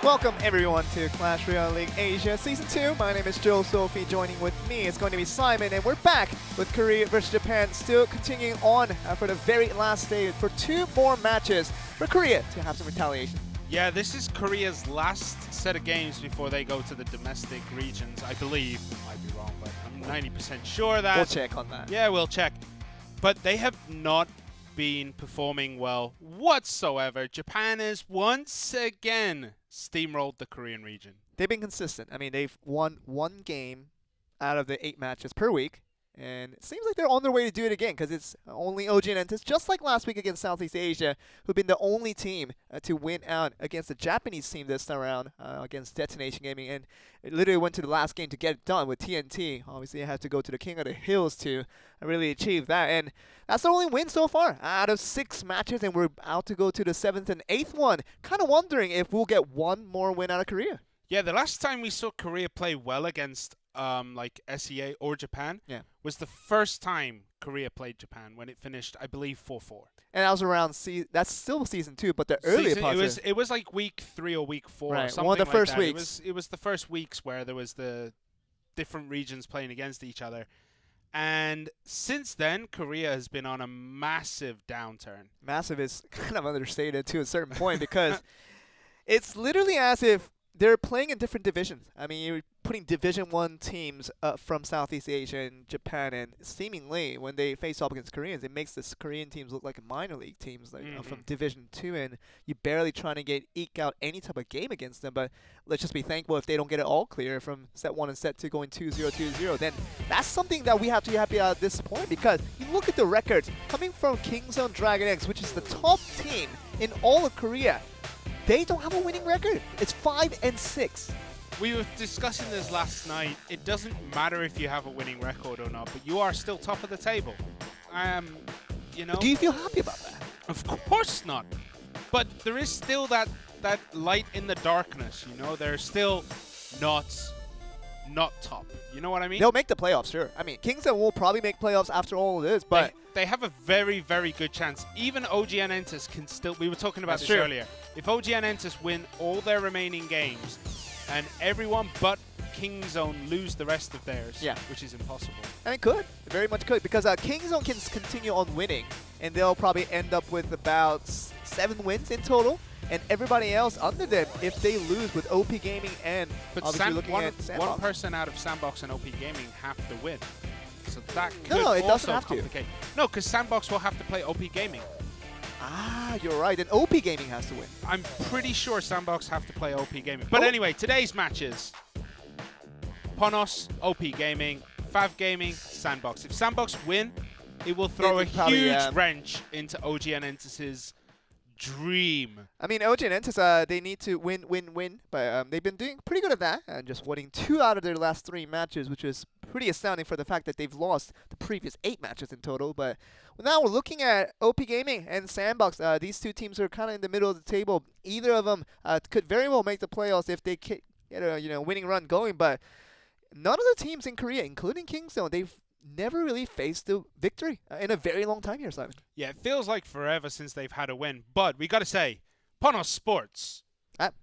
Welcome everyone to Clash Royale League Asia Season 2. My name is Joe Sophie. Joining with me is going to be Simon, and we're back with Korea versus Japan, still continuing on for the very last day for 2 more matches for Korea to have some retaliation. Yeah, this is Korea's last set of games before they go to the domestic regions, I believe. Might be wrong, but I'm 90% sure that. We'll check on that. Yeah, we'll check. But they have not been performing well whatsoever. Japan has once again steamrolled the Korean region. They've been consistent. I mean, they've won 1 game out of the 8 matches per week. And it seems like they're on their way to do it again, because it's only OG and Entis, just like last week against Southeast Asia, who've been the only team to win out against the Japanese team this time around against Detonation Gaming. And it literally went to the last game to get it done with TNT. Obviously, they had to go to the King of the Hills to really achieve that. And that's the only win so far out of 6 matches, and we're out to go to the 7th and 8th one. Kind of wondering if we'll get one more win out of Korea. Yeah, the last time we saw Korea play well against like SEA or Japan was the first time Korea played Japan when it finished, I believe, 4-4. And that was around that's still Season 2, but the earlier parts. It was like week 3 or week 4 right, or something one of the first that. weeks. It was the first weeks where there was the different regions playing against each other. And since then, Korea has been on a massive downturn. Massive is kind of understated to a certain point, because it's literally as if they're playing in different divisions. I mean, you're putting Division 1 teams from Southeast Asia and Japan, and seemingly when they face off against Koreans, it makes the Korean teams look like minor league teams from Division 2, and you're barely trying to eke out any type of game against them. But let's just be thankful if they don't get it all clear from set 1 and set 2 going 2-0, 2-0. Then that's something that we have to be happy at this point, because you look at the records coming from Kingzone Dragon X, which is the top team in all of Korea. They don't have a winning record. It's 5-6. We were discussing this last night. It doesn't matter if you have a winning record or not, but you are still top of the table. You know. Do you feel happy about that? Of course not. But there is still that light in the darkness. You know, they're still not top. You know what I mean? They'll make the playoffs, sure. I mean, Kingzone will probably make playoffs after all of this, but they have a very, very good chance. Even OG and Entis can still. We were talking about this earlier. If OG and Entis win all their remaining games, and everyone but Kingzone lose the rest of theirs, which is impossible. And it could. It very much could, because Kingzone can continue on winning, and they'll probably end up with about 7 wins in total. And everybody else under them, if they lose with OP Gaming and obviously looking at Sandbox. One person out of Sandbox and OP Gaming have to win. So that could no, it doesn't also have complicate. No, because Sandbox will have to play OP Gaming. Ah, you're right. And OP Gaming has to win. I'm pretty sure Sandbox have to play OP Gaming. But anyway, today's matches. Ponos, OP Gaming, FAV Gaming, Sandbox. If Sandbox win, it will throw a huge wrench into OG and Entis' dream. I mean, OG and Entis, they need to win, but they've been doing pretty good at that, and just winning 2 out of their last 3 matches, which is pretty astounding for the fact that they've lost the previous 8 matches in total. But now we're looking at OP Gaming and Sandbox. These 2 teams are kind of in the middle of the table. Either of them could very well make the playoffs if they get a winning run going, but none of the teams in Korea, including Kingzone, they've never really faced the victory in a very long time here, Simon. Yeah, it feels like forever since they've had a win. But we got to say, Ponos Sports.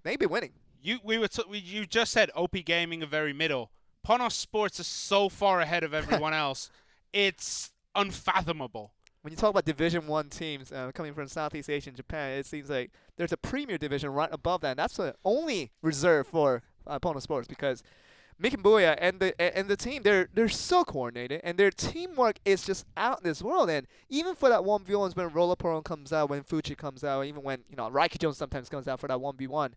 They've been winning. You just said OP Gaming are very middle. Ponos Sports is so far ahead of everyone else. It's unfathomable. When you talk about Division 1 teams coming from Southeast Asia and Japan, it seems like there's a Premier Division right above that. And that's the only reserve for Ponos Sports, because Mick and Booyah and the team, they're so coordinated, and their teamwork is just out in this world. And even for that 1v1s when Rollaporon comes out, when Fuchi comes out, even when Raiki Jones sometimes comes out for that 1v1,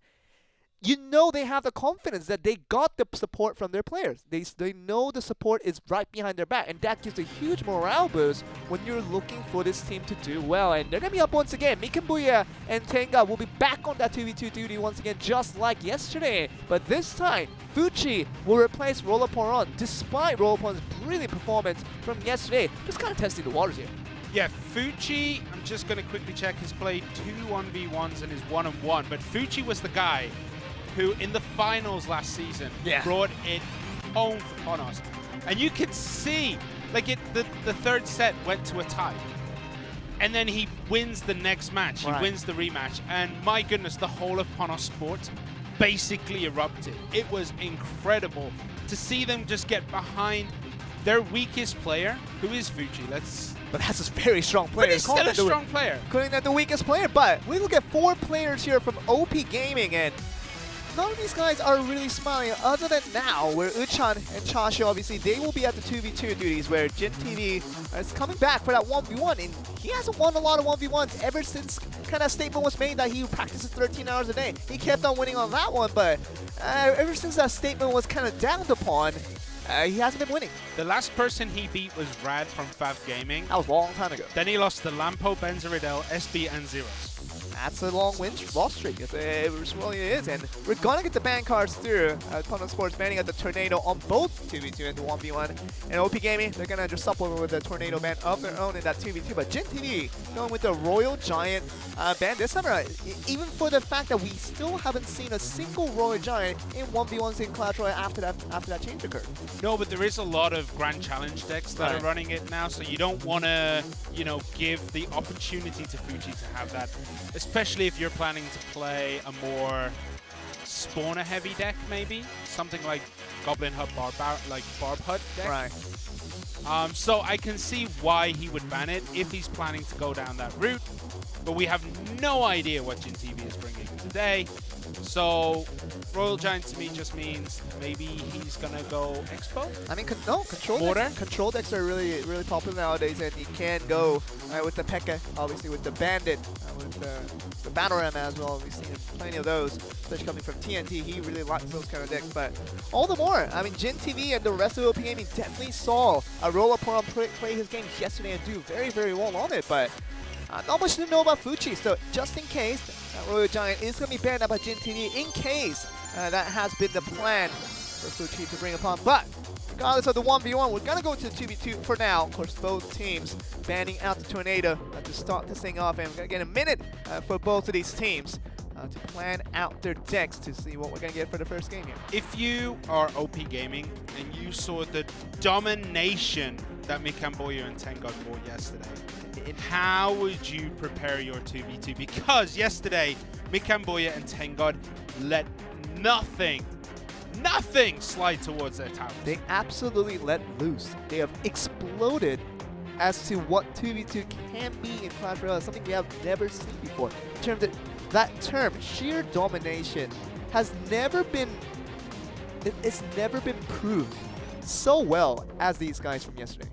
they have the confidence that they got the support from their players. They know the support is right behind their back, and that gives a huge morale boost when you're looking for this team to do well. And they're going to be up once again. Mick and Booyah and Tenga will be back on that 2v2 duty once again, just like yesterday. But this time, Fuchi will replace Rollaporon, despite Rollaporon's brilliant performance from yesterday. Just kind of testing the waters here. Yeah, Fuchi, I'm just going to quickly check, has played 2 1v1s and is 1-1. But Fuchi was the guy who in the finals last season brought it home for Ponos. And you could see, like the 3rd set went to a tie. And then he wins the next match. He wins the rematch. And my goodness, the whole of Ponos Sports basically erupted. It was incredible to see them just get behind their weakest player, who is Fuji. But that's a very strong player. But he's still a strong player. Calling that the weakest player, but we look at 4 players here from OP Gaming, and none of these guys are really smiling other than now, where Uchan and Chashu, obviously, they will be at the 2v2 duties, where Jin TV is coming back for that 1v1, and he hasn't won a lot of 1v1s ever since kind of statement was made that he practices 13 hours a day. He kept on winning on that one, but ever since that statement was kind of downed upon, he hasn't been winning. The last person he beat was Rad from FAV Gaming. That was a long time ago. Then he lost to Lampo, Benzeridel, SB, and Zeros. That's a long loss streak. It really is. And we're going to get the ban cards through. Ponos Sports banning at the Tornado on both 2v2 and the 1v1. And OP Gaming, they're going to just supplement with the Tornado ban of their own in that 2v2. But Jin TV going with the Royal Giant ban this time around. Even for the fact that we still haven't seen a single Royal Giant in 1v1s in Clash Royale after that change occurred. No, but there is a lot of Grand Challenge decks that are running it now, so you don't want to, give the opportunity to Fuji to have that, especially if you're planning to play a more spawner-heavy deck, maybe something like Goblin Hut, Barb Hut deck. Right. So I can see why he would ban it if he's planning to go down that route, but we have no idea what Jin TV is bringing today. So Royal Giant to me just means maybe he's gonna go Expo. I mean, control decks are really popular nowadays, and you can go with the P.E.K.K.A, obviously with the Bandit, with the Battle Ram as well. We've seen plenty of those, especially coming from TNT. He really likes those kind of decks, but all the more, I mean, Jin TV and the rest of OP Gaming definitely saw a Roller play his game yesterday and do very well on it, but not much to know about Fuji, so just in case, Royal Giant is going to be banned out by Jin TV in case that has been the plan for Fuji to bring upon. But regardless of the 1v1, we're going to go to the 2v2 for now. Of course, both teams banning out the Tornado to start this thing off, and we're going to get a minute for both of these teams to plan out their decks to see what we're going to get for the first game here. If you are OP Gaming and you saw the domination that Mikamboya and Tengod brought yesterday, how would you prepare your 2v2? Because yesterday, Mikamboya and Tengod let nothing slide towards their towers. They absolutely let loose. They have exploded as to what 2v2 can be in Clash Royale, something we have never seen before. In terms of that term, sheer domination, has never been, it's never been proved so well as these guys from yesterday.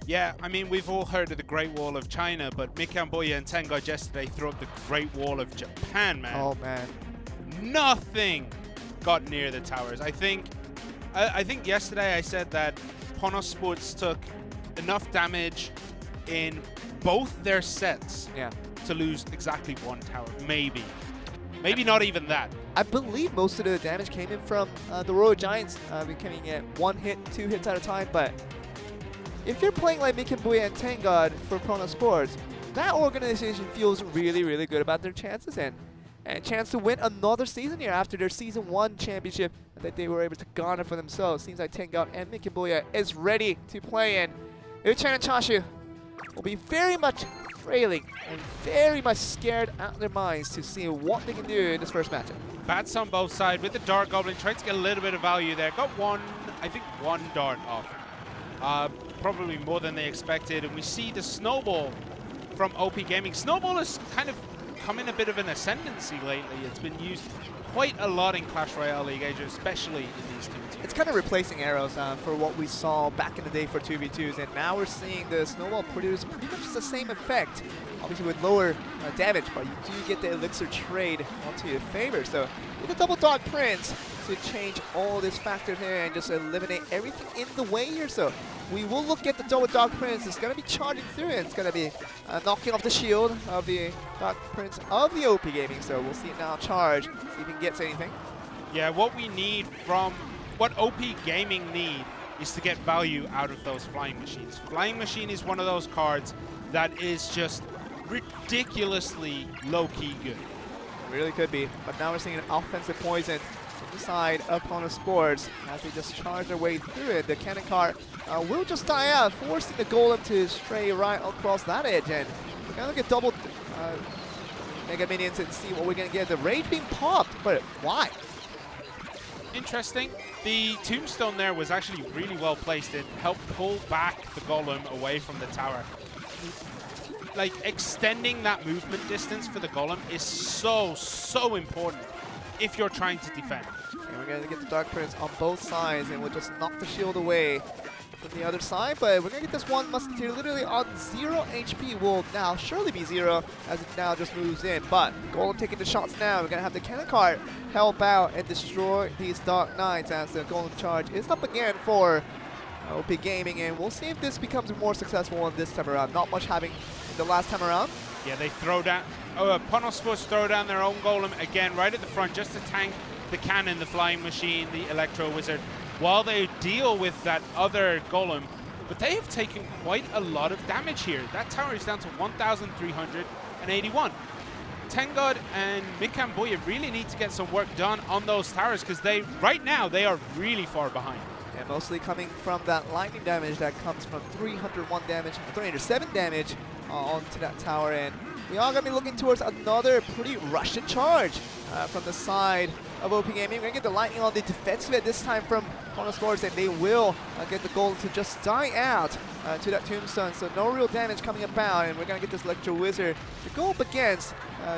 Yeah, I mean, we've all heard of the Great Wall of China, but Mikamboya and Tengod yesterday threw up the Great Wall of Japan, man. Oh, man. Nothing got near the towers. I think yesterday I said that Ponos Sports took enough damage in both their sets to lose exactly 1 tower, maybe. Maybe not even that. I believe most of the damage came in from the Royal Giants becoming at 1 hit, 2 hits at a time, but if you're playing like Mikamboya and Tengod for Ponos Sports, that organization feels really good about their chances and a chance to win another season here after their Season 1 championship that they were able to garner for themselves. Seems like Tengod and Mikamboya is ready to play, and Uchan and Chashu will be very much frailing and very much scared out of their minds to see what they can do in this first matchup. Bats on both sides with the Dark Goblin, trying to get a little bit of value there. Got one dart off. Probably more than they expected, and we see the Snowball from OP Gaming. Snowball has kind of come in a bit of an ascendancy lately. It's been used quite a lot in Clash Royale League Asia, especially in these 2v2. It's kind of replacing arrows for what we saw back in the day for 2v2s, and now we're seeing the Snowball produce pretty much the same effect, obviously with lower damage, but you do get the elixir trade onto your favor. So with the double Dark Prince to change all this factor here and just eliminate everything in the way here. So we will look at the double Dark Prince. It's going to be charging through it. It's going to be knocking off the shield of the Dark Prince of the OP Gaming. So we'll see it now charge, see if he gets anything. Yeah, what OP Gaming need is to get value out of those Flying Machines. Flying Machine is one of those cards that is just ridiculously low-key good. It really could be, but now we're seeing an offensive poison from the side of Ponos Sports as they just charge their way through it. The cannon car will just die out, forcing the Golem to stray right across that edge, and we're going to get double Mega Minions and see what we're going to get. The Rage being popped, but why? Interesting. The tombstone there was actually really well placed. It helped pull back the golem away from the tower. Like, extending that movement distance for the golem is so important if you're trying to defend. And we're going to get the Dark Prince on both sides, and we'll just knock the shield away from the other side. But we're going to get this one Musketeer literally on 0 HP. Will now surely be 0 as it now just moves in. But Golem taking the shots now. We're going to have the cannon cart help out and destroy these Dark Knights as the Golem charge is up again for OP Gaming. And we'll see if this becomes more successful on this time around. Not much having the last time around. Yeah, they throw down. Ponos Sports throw down their own golem again right at the front just to tank the cannon, the flying machine, the electro wizard, while they deal with that other golem. But they have taken quite a lot of damage here. That tower is down to 1,381. Tengod and Mikamboya really need to get some work done on those towers because right now they are really far behind. And mostly coming from that lightning damage that comes from 301 damage, 307 damage onto that tower. And we are going to be looking towards another pretty Russian charge from the side of OP Gaming. We're going to get the lightning on the defensive at this time from Ponos Sports, and they will get the goal to just die out to that tombstone. So no real damage coming about, and we're going to get this Electro Wizard to go up against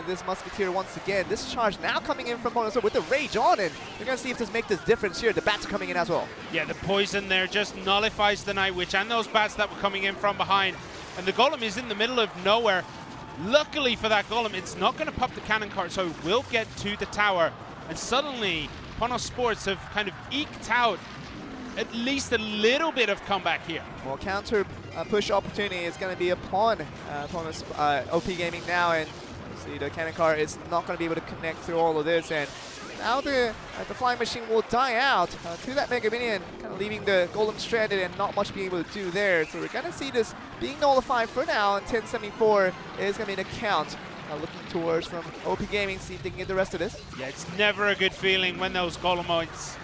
this Musketeer once again. This charge now coming in from Ponos with the Rage on, and we're going to see if this makes this difference here. The bats are coming in as well. Yeah, the poison there just nullifies the Night Witch and those bats that were coming in from behind. And the golem is in the middle of nowhere. Luckily for that golem, it's not going to pop the cannon cart, so it will get to the tower. And suddenly, Ponos Sports have kind of eked out at least a little bit of comeback here. Well, counter push opportunity is going to be upon Ponos OP Gaming now, and see the cannon cart is not going to be able to connect through all of this. And now the flying machine will die out to that Mega Minion, kind of leaving the golem stranded and not much being able to do there. So we're going to see this being nullified for now, and 1074 is going to be an account. Looking towards from OP Gaming, see if they can get the rest of this. Yeah, it's never a good feeling when those golemites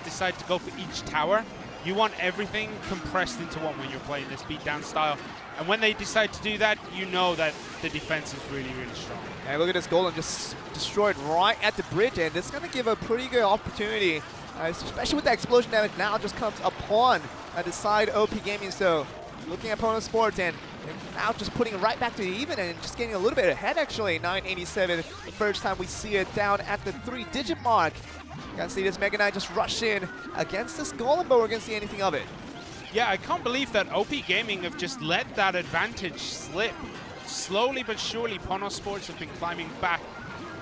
decide to go for each tower. You want everything compressed into one when you're playing this beatdown style. And when they decide to do that, you know that the defense is really strong. And look at this golem just destroyed right at the bridge, and this is going to give a pretty good opportunity, especially with the explosion damage now just comes upon the side OP Gaming. So looking at Ponos Sports, and now just putting it right back to even and just getting a little bit ahead actually. 987, the first time we see it down at the 3-digit mark. You're going to see this Mega Knight just rush in against this golem, but we're going to see anything of it. Yeah, I can't believe that OP Gaming have just let that advantage slip. Slowly but surely, Ponos Sports have been climbing back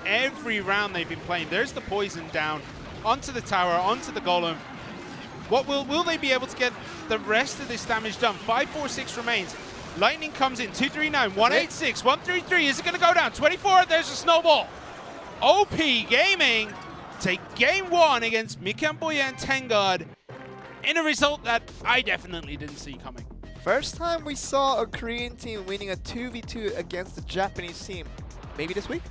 every round they've been playing. There's the poison down onto the tower, onto the golem. What will they be able to get the rest of this damage done? 546 remains. Lightning comes in, 239, 186, 133. Is it going to go down? 24, there's a snowball. OP Gaming take game one against Mikamboya and Tengod in a result that I definitely didn't see coming. First time we saw a Korean team winning a 2v2 against the Japanese team. Maybe this week?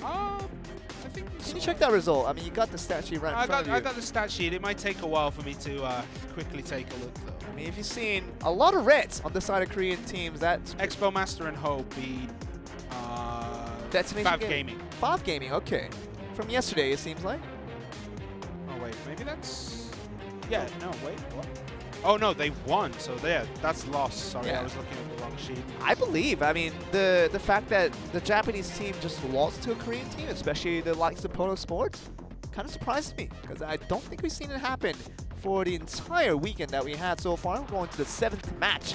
I think Can you check that result? I mean, you got the stat sheet right in front of you. I got the stat sheet. It might take a while for me to quickly take a look, though. I mean, if you've seen a lot of reds on the side of Korean teams, that's Expo Master and Ho beat FAV Gaming. FAV Gaming, okay. From yesterday, it seems like. Oh, wait. Maybe that's... Yeah, no, wait. What? Oh, no, they won. So, yeah, that's lost. Sorry, Yeah. I was looking at the wrong sheet. I believe. I mean, the fact that the Japanese team just lost to a Korean team, especially the likes of Ponos Sports, kind of surprised me because I don't think we've seen it happen for the entire weekend that we had so far. We're going to the 7th match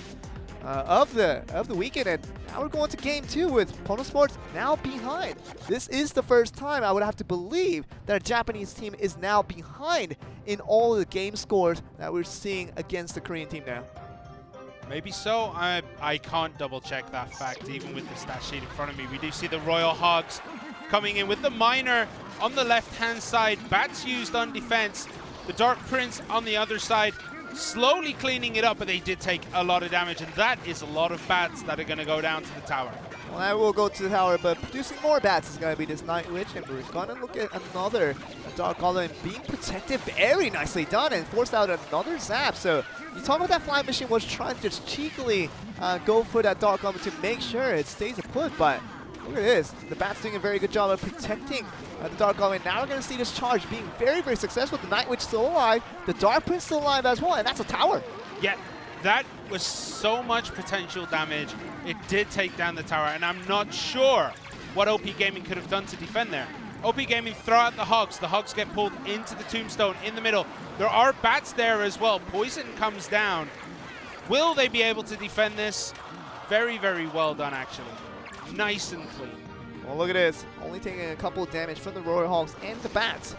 of the weekend, and now we're going to game 2 with Ponos Sports now behind. This is the first time I would have to believe that a Japanese team is now behind in all of the game scores that we're seeing against the Korean team now. Maybe so. I can't double check that fact even with the stat sheet in front of me. We do see the Royal Hogs coming in with the Miner on the left-hand side. Bats used on defense. The Dark Prince on the other side, slowly cleaning it up, but they did take a lot of damage, and that is a lot of bats that are going to go down to the tower. Well, I will go to the tower, but producing more bats is going to be this Night Witch, and we're going to look at another Dark Golem being protected very nicely done and forced out another zap. So you talk about that flying machine was trying to just cheekily go for that Dark Golem to make sure it stays put, but Look at this. The Bat's doing a very good job of protecting the Dark Goblin. Now we're going to see this charge being very, very successful. The Night Witch still alive. The Dark Prince still alive as well, and that's a tower. Yeah, that was so much potential damage. It did take down the tower, and I'm not sure what OP Gaming could have done to defend there. OP Gaming throw out the Hogs. The Hogs get pulled into the Tombstone in the middle. There are Bats there as well. Poison comes down. Will they be able to defend this? Very, very well done, actually. Nice and clean. Well, look at this. Only taking a couple of damage from the Royal Hogs and the Bats.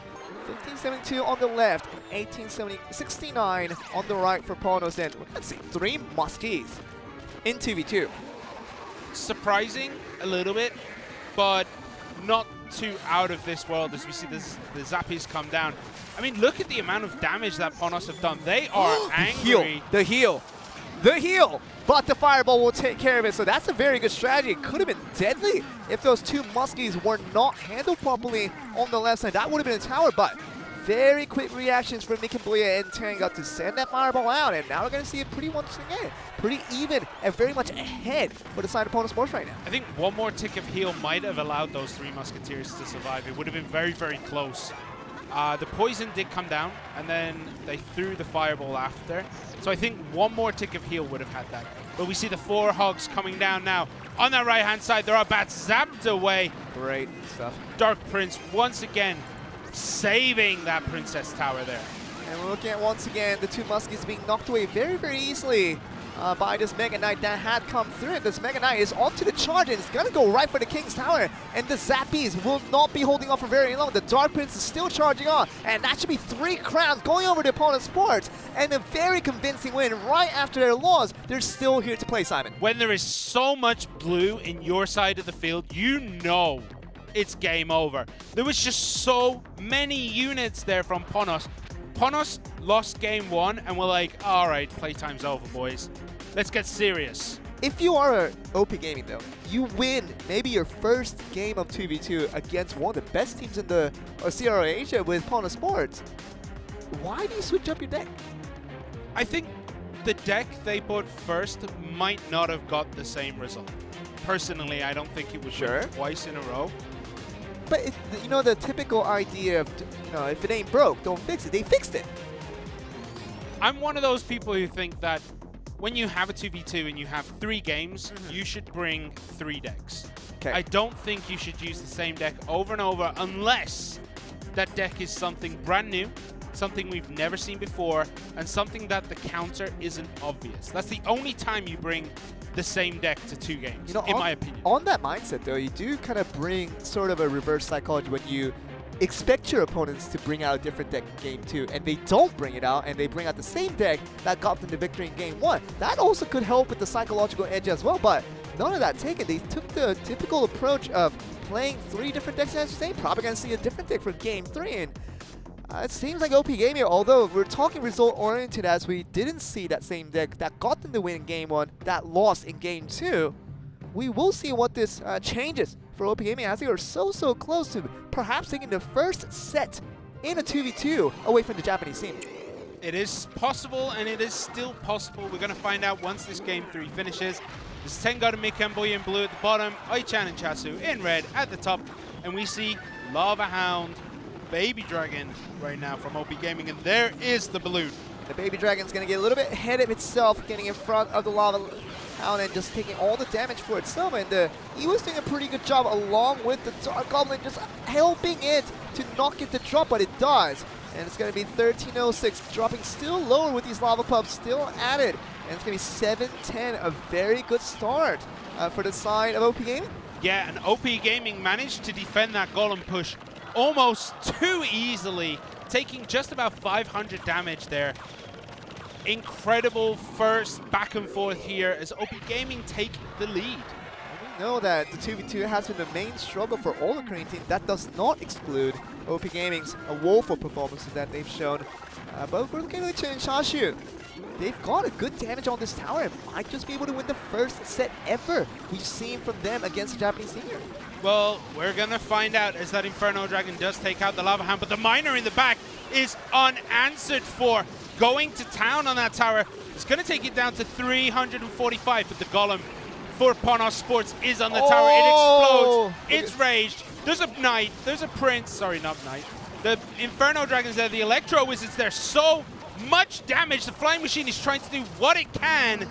1572 on the left, 1869 on the right for Ponos. And let's see, 3 Muskies in 2v2. Surprising a little bit, but not too out of this world as we see the Zappies come down. I mean, look at the amount of damage that Ponos have done. They are angry. The heal. But the Fireball will take care of it, so that's a very good strategy. It could have been deadly if those 2 Muskies were not handled properly on the left side. That would have been a tower, but very quick reactions from Nick and Booyah and Tango to send that Fireball out, and now we're going to see a pretty once again, pretty even and very much ahead for the side of Ponos Sports right now. I think one more tick of heal might have allowed those 3 Musketeers to survive. It would have been very, very close. The poison did come down, and then they threw the Fireball after. So I think one more tick of heal would have had that. But we see the 4 Hogs coming down now. On that right-hand side, there are Bats zapped away. Great stuff. Dark Prince once again saving that Princess Tower there. And we're looking at, once again, the 2 Muskies being knocked away very, very easily by this Mega Knight that had come through it. This Mega Knight is onto the charge and it's going to go right for the King's Tower. And the Zappies will not be holding on for very long. The Dark Prince is still charging on. And that should be 3 crowns going over to Ponos Sports. And a very convincing win right after their loss. They're still here to play, Simon. When there is so much blue in your side of the field, you know it's game over. There was just so many units there from Ponos. Ponos lost game 1 and we're like, all right, playtime's over, boys. Let's get serious. If you are OP Gaming, though, you win maybe your first game of 2v2 against one of the best teams in the CRO Asia with Ponos Sports. Why do you switch up your deck? I think the deck they put first might not have got the same result. Personally, I don't think it would win twice in a row. But, you know, the typical idea of, you know, if it ain't broke, don't fix it. They fixed it. I'm one of those people who think that when you have a 2v2 and you have 3 games, you should bring 3 decks. Okay. I don't think you should use the same deck over and over unless that deck is something brand new, something we've never seen before, and something that the counter isn't obvious. That's the only time you bring the same deck to 2 games, you know, in my opinion. On that mindset, though, you do kind of bring sort of a reverse psychology when you expect your opponents to bring out a different deck in game 2, and they don't bring it out, and they bring out the same deck that got them the victory in game 1. That also could help with the psychological edge as well, but none of that taken. They took the typical approach of playing 3 different decks as you say. Probably going to see a different deck for game 3, and it seems like OP Gaming, although we're talking result-oriented as we didn't see that same deck that got them the win in game 1, that lost in game 2, we will see what this changes for OP Gaming as they are so close to perhaps taking the first set in a 2v2 away from the Japanese team. It is possible, and it is still possible. We're going to find out once this game 3 finishes. There's Tenga, Mikemboy in blue at the bottom, Oichan and Chasu in red at the top, and we see Lava Hound, Baby Dragon right now from OP Gaming, and there is the balloon. The Baby Dragon's going to get a little bit ahead of itself, getting in front of the Lava Hound and just taking all the damage for itself. And he was doing a pretty good job along with the Dark Goblin, just helping it to not get the drop, but it does. And it's going to be 1306, dropping still lower with these Lava Pups still added. And it's going to be 7-10, a very good start for the side of OP Gaming. Yeah, and OP Gaming managed to defend that Golem push almost too easily, taking just about 500 damage there. Incredible first back and forth here as OP Gaming take the lead. And we know that the 2v2 has been the main struggle for all the Korean teams. That does not exclude OP Gaming's woeful performances that they've shown. But we're looking at Shashu. They've got a good damage on this tower and might just be able to win the first set ever we've seen from them against the Japanese team here. Well, we're going to find out as that Inferno Dragon does take out the Lava Hound, but the Miner in the back is unanswered for. Going to town on that tower. It's going to take it down to 345 with the Golem for Ponos Sports is on the tower. It explodes. It's raged. There's a knight. There's a prince. Sorry, not knight. The Inferno Dragons there. The Electro Wizards there. So much damage. The Flying Machine is trying to do what it can.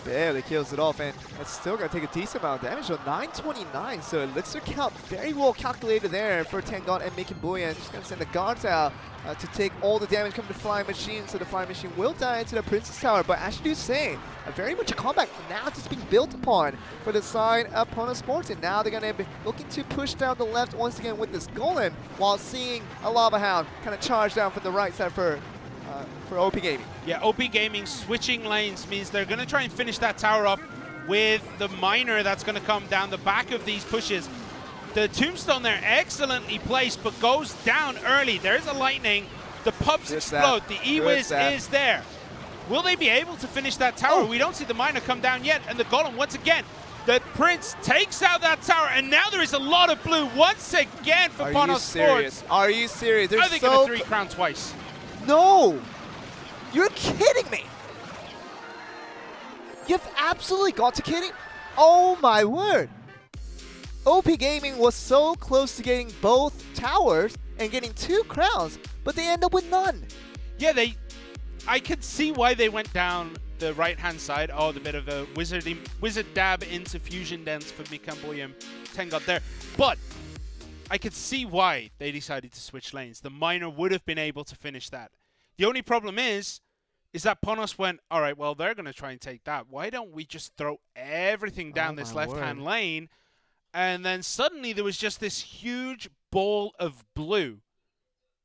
Barely kills it off, and it's still going to take a decent amount of damage. So 929, so elixir count very well calculated there for Tengon and Making Booyah. Just going to send the guards out to take all the damage coming to Flying Machine, so the Flying Machine will die into the Princess Tower. But as you do say, very much a comeback now just being built upon for the side of Ponos Sports. And now they're going to be looking to push down the left once again with this Golem, while seeing a Lava Hound kind of charge down from the right side for OP Gaming. Yeah, OP Gaming switching lanes means they're going to try and finish that tower up with the miner that's going to come down the back of these pushes. The Tombstone there excellently placed, but goes down early. There's a lightning. The pubs explode. The E-Wiz is there. Will they be able to finish that tower? We don't see the miner come down yet. And the Golem, once again, the Prince takes out that tower. And now there is a lot of blue once again for Ponos Sports. Are you serious? Are they going to 3-crown twice? No! You're kidding me! You've absolutely got to kidding? Oh my word! OP Gaming was so close to getting both towers and getting 2 crowns, but they end up with none. Yeah, I could see why they went down the right-hand side. Oh, the bit of a wizard dab into Fusion Dance for Mikamboy and Tengot there. But I could see why they decided to switch lanes. The miner would have been able to finish that. The only problem is that Ponos went, all right, well, they're going to try and take that. Why don't we just throw everything down this left-hand lane? And then suddenly there was just this huge ball of blue.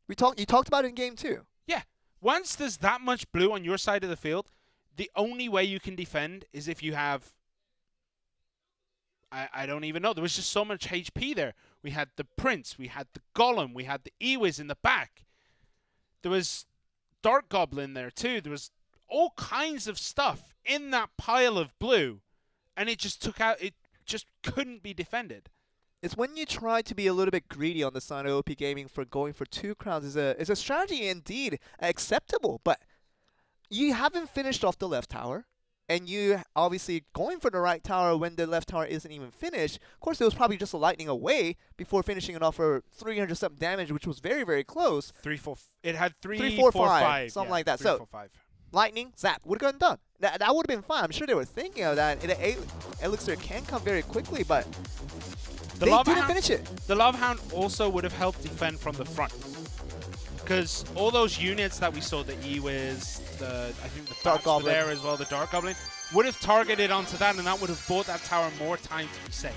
You talked about it in game 2. Yeah. Once there's that much blue on your side of the field, the only way you can defend is if you have, I don't even know. There was just so much HP there. We had the Prince, we had the Golem, we had the E-Wiz in the back. There was Dark Goblin there too. There was all kinds of stuff in that pile of blue, and it just took out, it just couldn't be defended. It's when you try to be a little bit greedy on the side of OP Gaming for going for 2 crowns is a strategy indeed acceptable, but you haven't finished off the left tower, and you obviously going for the right tower when the left tower isn't even finished. Of course, it was probably just a lightning away before finishing it off for 300 something damage, which was very, very close. 3, 4. It had 3, 4, 4, 5, something yeah, like that. 3, so 4, 5. lightning, zap, would have gotten done. That would have been fine. I'm sure they were thinking of that. Elixir can come very quickly, but they didn't finish it. The Lava Hound also would have helped defend from the front, because all those units that we saw, the E-Wiz, I think the Dark Goblin there as well, the Dark Goblin, would have targeted onto that, and that would have bought that tower more time to be safe.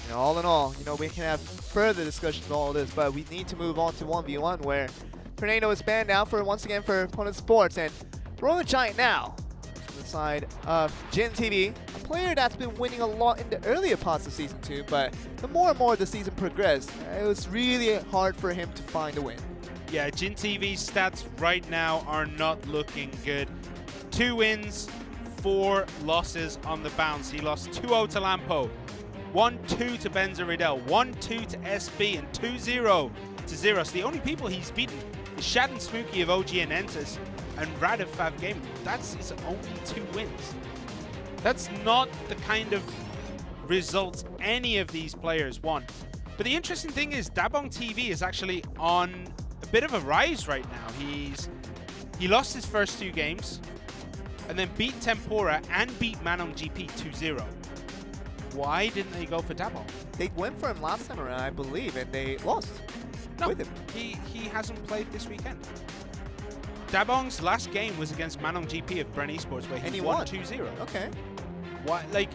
You know, all in all, we can have further discussions on all this, but we need to move on to 1v1, where Tornado is banned now once again for Ponos Sports, and Royal Giant now from the side of Jin TV, a player that's been winning a lot in the earlier parts of Season 2, but the more and more the season progressed, it was really hard for him to find a win. Yeah, Jin TV's stats right now are not looking good. 2 wins, 4 losses on the bounce. He lost 2-0 to Lampo, 1-2 to Benza Riddell, 1-2 to SB, and 2-0 to Zeros. The only people he's beaten is Shad and Smooky of OG and Entus, and Rad of FAV Gaming. That's his only 2 wins. That's not the kind of results any of these players want. But the interesting thing is Dabong TV is actually on a bit of a rise right now. He lost his first 2 games, and then beat Tempura and beat Manong GP 2-0. Why didn't they go for Dabong? They went for him last time around, I believe, and they lost with him. He hasn't played this weekend. Dabong's last game was against Manong GP of Bren Esports, where he won 2-0. Okay. Why? Like,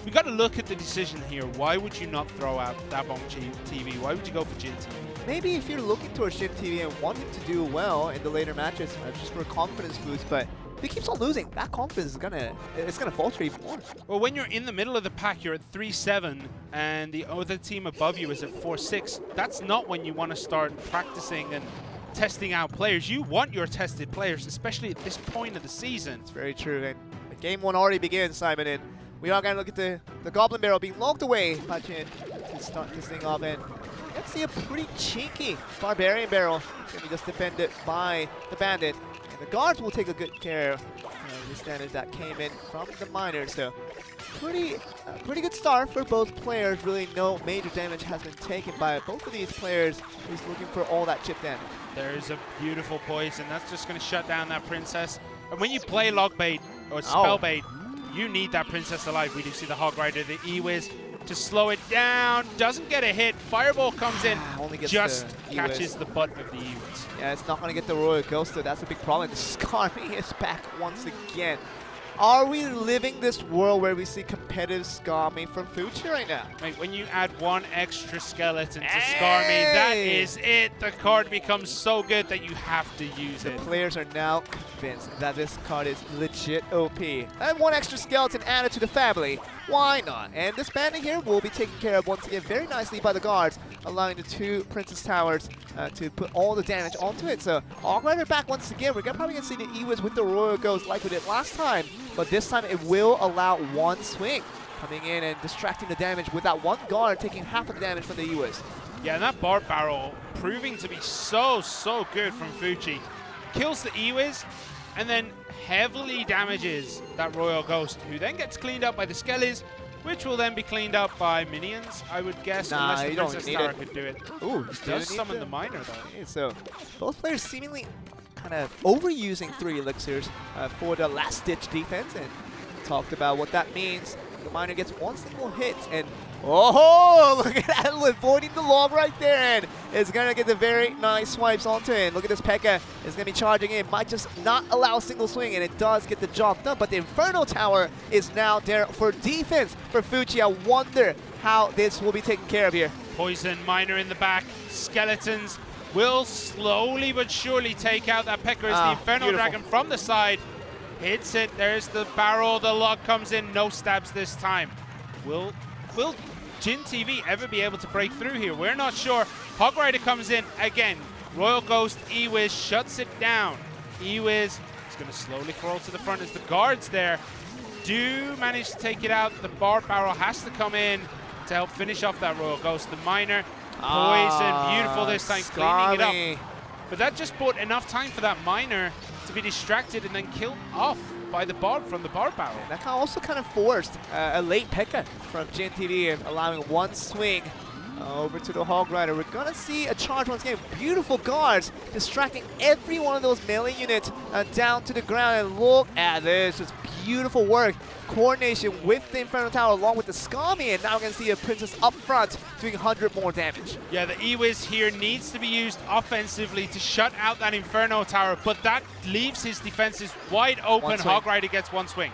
we got to look at the decision here. Why would you not throw out Dabong TV? Why would you go for Jin TV? Maybe if you're looking towards Jin TV and wanting to do well in the later matches, just for a confidence boost, but if he keeps on losing, that confidence is gonna falter even more. Well, when you're in the middle of the pack, you're at 3-7, and the other team above you is at 4-6. That's not when you want to start practicing and testing out players. You want your tested players, especially at this point of the season. It's very true, and game 1 already begins, Simon, and we are going to look at the Goblin Barrel being locked away by Jin to start this thing off, and let's see a pretty cheeky Barbarian Barrel. It's going to be just defended by the Bandit, and the guards will take a good care of this damage that came in from the miners. So pretty good start for both players. Really, no major damage has been taken by both of these players. He's looking for all that chip damage. There's a beautiful poison. That's just going to shut down that princess. And when you play log bait or spell bait, you need that princess alive. We do see the Hog Rider, the E-Wiz, to slow it down. Doesn't get a hit. Fireball comes in, Only gets just the catches the butt of the E-Wiz. Yeah, it's not going to get the Royal Ghost, though. That's a big problem. The Skarmy is back once again. Are we living this world where we see competitive Skarmy from Fuchi right now? Mate, when you add one extra skeleton to Skarmy, that is it. The card becomes so good that you have to use it. The players are now convinced that this card is legit OP. And one extra skeleton added to the family. Why not? And this bandit here will be taken care of once again very nicely by the guards, allowing the two Princess Towers to put all the damage onto it. So Hog Rider back once again. We're probably going to see the E-Wiz with the Royal Ghost like we did last time. But this time it will allow one swing, coming in and distracting the damage with that one guard taking half of the damage from the E-Wiz. Yeah, and that Barb Barrel proving to be so good from Fuchi. Kills the E-Wiz and then heavily damages that Royal Ghost, who then gets cleaned up by the Skellies, which will then be cleaned up by minions, I would guess, unless the Princess Tower could do it. Ooh, he does summon the Miner, though. Okay, so both players seemingly kind of overusing 3 elixirs for the last-ditch defense, and talked about what that means. The Miner gets one single hit, and oh, look at that, avoiding the log right there, and is going to get the very nice swipes onto it. Look at this P.E.K.K.A. is going to be charging in, might just not allow a single swing, and it does get the job done, but the Inferno Tower is now there for defense for Fuchi. I wonder how this will be taken care of here. Poison Miner in the back, skeletons will slowly but surely take out that P.E.K.K.A. as the Inferno Dragon from the side hits it. There's the barrel, the log comes in, no stabs this time. Will Jin TV ever be able to break through here? We're not sure. Hog Rider comes in again. Royal Ghost, E-Wiz shuts it down. E-Wiz is going to slowly crawl to the front as the guards there do manage to take it out. The Barb Barrel has to come in to help finish off that Royal Ghost. The Miner, poison, beautiful this time, cleaning it up. But that just bought enough time for that Miner to be distracted and then killed off by the Barb from the Barb Barrel. And that also kind of forced a late P.E.K.K.A. from Jin TV, allowing one swing over to the Hog Rider. We're going to see a charge once again. Beautiful guards distracting every one of those melee units down to the ground. And look at this, just beautiful work. Coordination with the Inferno Tower along with the Skarmy, and now we're going to see a Princess up front doing 100 more damage. Yeah, the E-Wiz here needs to be used offensively to shut out that Inferno Tower, but that leaves his defenses wide open. Hog Rider gets one swing.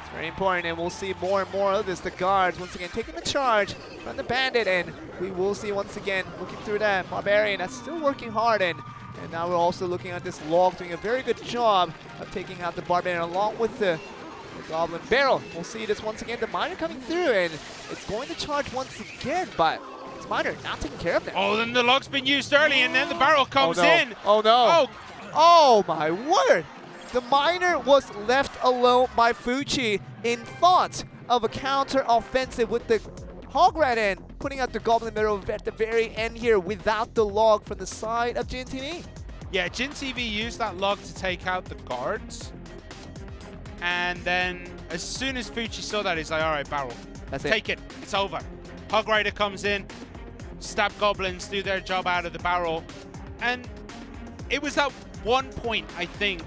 It's very important, and we'll see more and more of this. The guards once again taking the charge from the Bandit, and we will see once again looking through that Barbarian that's still working hard, and now we're also looking at this log doing a very good job of taking out the Barbarian along with the Goblin Barrel. We'll see this once again. The Miner coming through, and it's going to charge once again, but it's Miner not taking care of that. Oh, then the log's been used early, and then the barrel comes in. Oh no! Oh my word! The Miner was left alone by Fuchi in thought of a counter-offensive with the Hog Rider and putting out the Goblin Barrel at the very end here without the log from the side of Jin TV. Yeah, Jin TV used that log to take out the guards. And then as soon as Fuchi saw that, he's like, all right, barrel. Take it. It's over. Hog Rider comes in, stab goblins, do their job out of the barrel. And it was that one point, I think,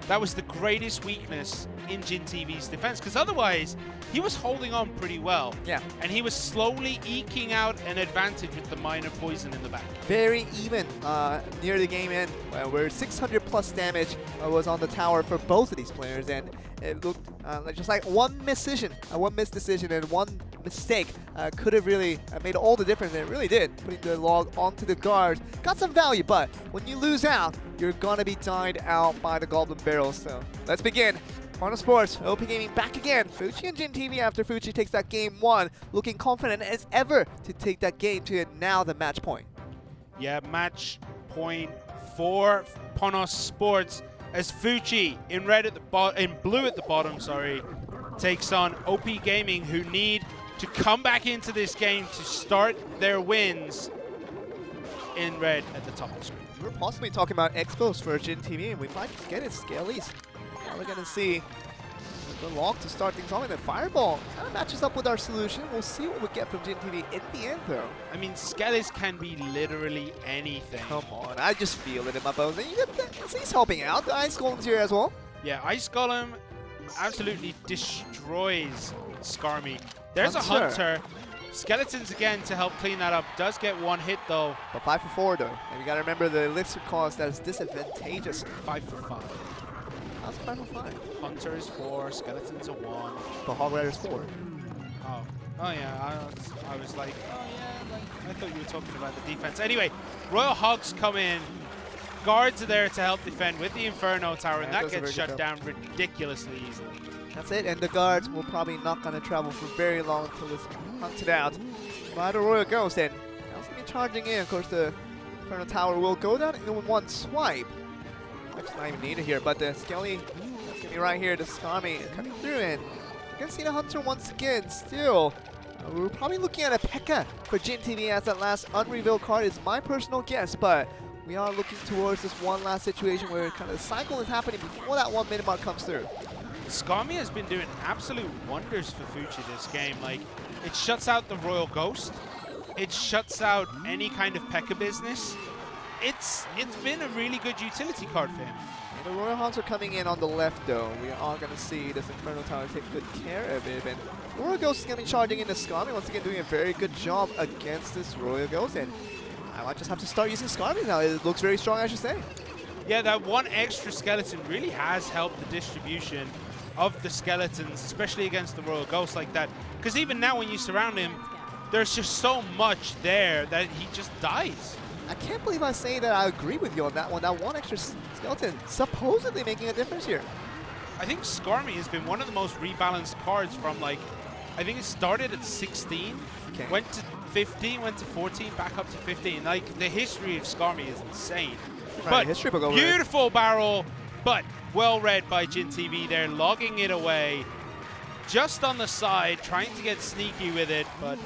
that was the greatest weakness in Jin TV's defense, because otherwise he was holding on pretty well. Yeah. And he was slowly eking out an advantage with the Miner poison in the back. Very even near the game end, where 600 plus damage was on the tower for both of these players, and it looked just like one missed decision and one mistake could have really made all the difference, and it really did. Putting the log onto the guards got some value, but when you lose out, you're gonna be dined out by the Goblin Barrel. So let's begin. Ponos Sports, OP Gaming back again. Fuchi and Jin TV after Fuchi takes that game 1, looking confident as ever to take that game to now the match point. Yeah, match point for Ponos Sports as Fuchi in blue at the bottom, takes on OP Gaming, who need to come back into this game to start their wins in red at the top of the screen. We're possibly talking about expos for Jin TV, and we might just get it, Scalies. Now we're going to see The lock to start things off, and the Fireball kind of matches up with our solution. We'll see what we get from GNTV in the end, though. I mean, Skellis can be literally anything. Come on, I just feel it in my bones. And you get the, he's helping out. The Ice Golem's here as well. Yeah, Ice Golem absolutely destroys Skarmy. There's a Hunter. Hunter. Skeletons again to help clean that up. Does get one hit though. But 5 for 4 though. And you gotta remember the elixir cost that is disadvantageous. 5 for 5. How's 5 for 5? Hunter is 4, Skeletons are 1. But Hog Rider's 4. Oh yeah, I was like, oh yeah, like, I thought you were talking about the defense. Anyway, Royal Hogs come in. Guards are there to help defend with the Inferno Tower, and that gets shut down ridiculously easily. That's it, and the guards will probably not gonna travel for very long until it's hunted out by the Royal Ghost. And now it's gonna be charging in. Of course, the Inferno Tower will go down in one swipe. Actually, not even needed here, but the Skelly, that's gonna be right here. The Skarmy coming through, and you're gonna see the Hunter once again. Still, we're probably looking at a P.E.K.K.A for GNTV as that last unrevealed card is my personal guess, but we are looking towards this one last situation where kind of the cycle is happening before that 1 minute mark comes through. Skarmy has been doing absolute wonders for Fuchi this game. Like, it shuts out the Royal Ghost. It shuts out any kind of P.E.K.K.A business. It's been a really good utility card for him. The Royal Hogs are coming in on the left, though. We are going to see this Inferno Tower take good care of it. And Royal Ghost is going to be charging into Skarmy, once again doing a very good job against this Royal Ghost. And I might just have to start using Skarmy now. It looks very strong, I should say. Yeah, that one extra skeleton really has helped the distribution of the skeletons, especially against the Royal Ghost like that. Because even now when you surround him, there's just so much there that he just dies. I can't believe I say that I agree with you on that one. That one extra skeleton supposedly making a difference here. I think Skarmy has been one of the most rebalanced cards from, like, I think it started at 16, went to 15, went to 14, back up to 15. Like, the history of Skarmy is insane. Right, but beautiful barrel, but well read by GNTV there, logging it away. Just on the side, trying to get sneaky with it, but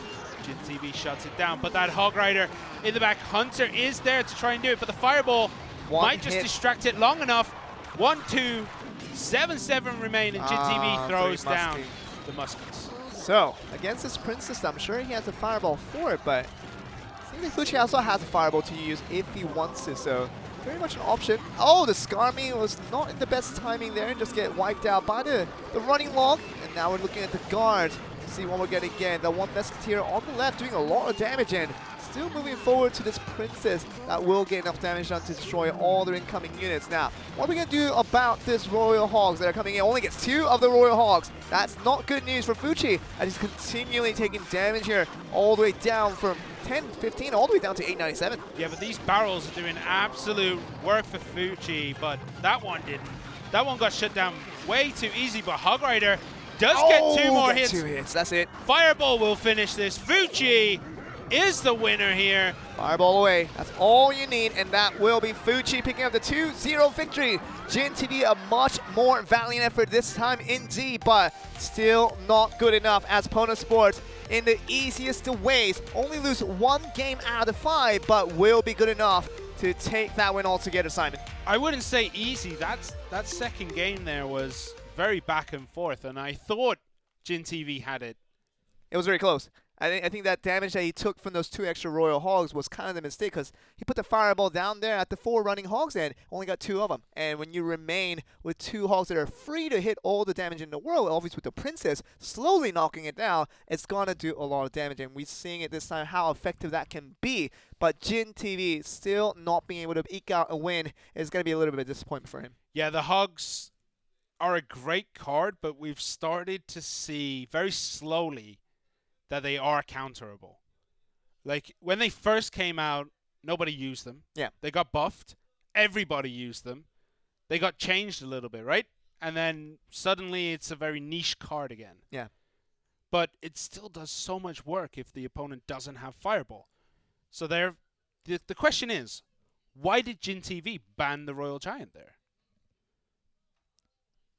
GNTV shuts it down. But that Hog Rider in the back, Hunter is there to try and do it, but the Fireball might just distract it long enough. 1-2, 7-7 remain, and GNTV throws down the muskets. So, against this Princess, I'm sure he has a Fireball for it, but I think Fuchi also has a Fireball to use if he wants to, so very much an option. Oh, the Skarmy was not in the best timing there and just get wiped out by the running log. And now we're looking at the guard to see what we're getting again. The one Musketeer on the left doing a lot of damage and still moving forward to this Princess that will get enough damage done to destroy all their incoming units. Now, what are we going to do about this Royal Hogs that are coming in? Only gets 2 of the Royal Hogs. That's not good news for Fuchi, as he's continually taking damage here all the way down from 10, 15, all the way down to 897. Yeah, but these barrels are doing absolute work for Fuchi, but that one didn't. That one got shut down way too easy, but Hog Rider does get 2 more hits. 2 hits, that's it. Fireball will finish this. Fuchi is the winner here. Fireball away, that's all you need, and that will be Fuchi picking up the 2-0 victory. GNTV a much more valiant effort this time indeed, but still not good enough as Ponos Sports in the easiest of ways only lose 1 game out of 5, but will be good enough to take that win altogether, Simon. I wouldn't say easy. That second game there was very back and forth, and I thought GNTV had it. It was very close. I think that damage that he took from those 2 extra Royal Hogs was kind of the mistake, because he put the Fireball down there at the 4 running Hogs and only got 2 of them. And when you remain with 2 Hogs that are free to hit all the damage in the world, obviously with the Princess slowly knocking it down, it's going to do a lot of damage. And we're seeing it this time how effective that can be. But GNTV still not being able to eke out a win is going to be a little bit of a disappointment for him. Yeah, the Hogs are a great card, but we've started to see very slowly that they are counterable. Like, when they first came out, nobody used them. Yeah. They got buffed. Everybody used them. They got changed a little bit, right? And then suddenly it's a very niche card again. Yeah. But it still does so much work if the opponent doesn't have Fireball. So the question is, why did GNTV ban the Royal Giant there?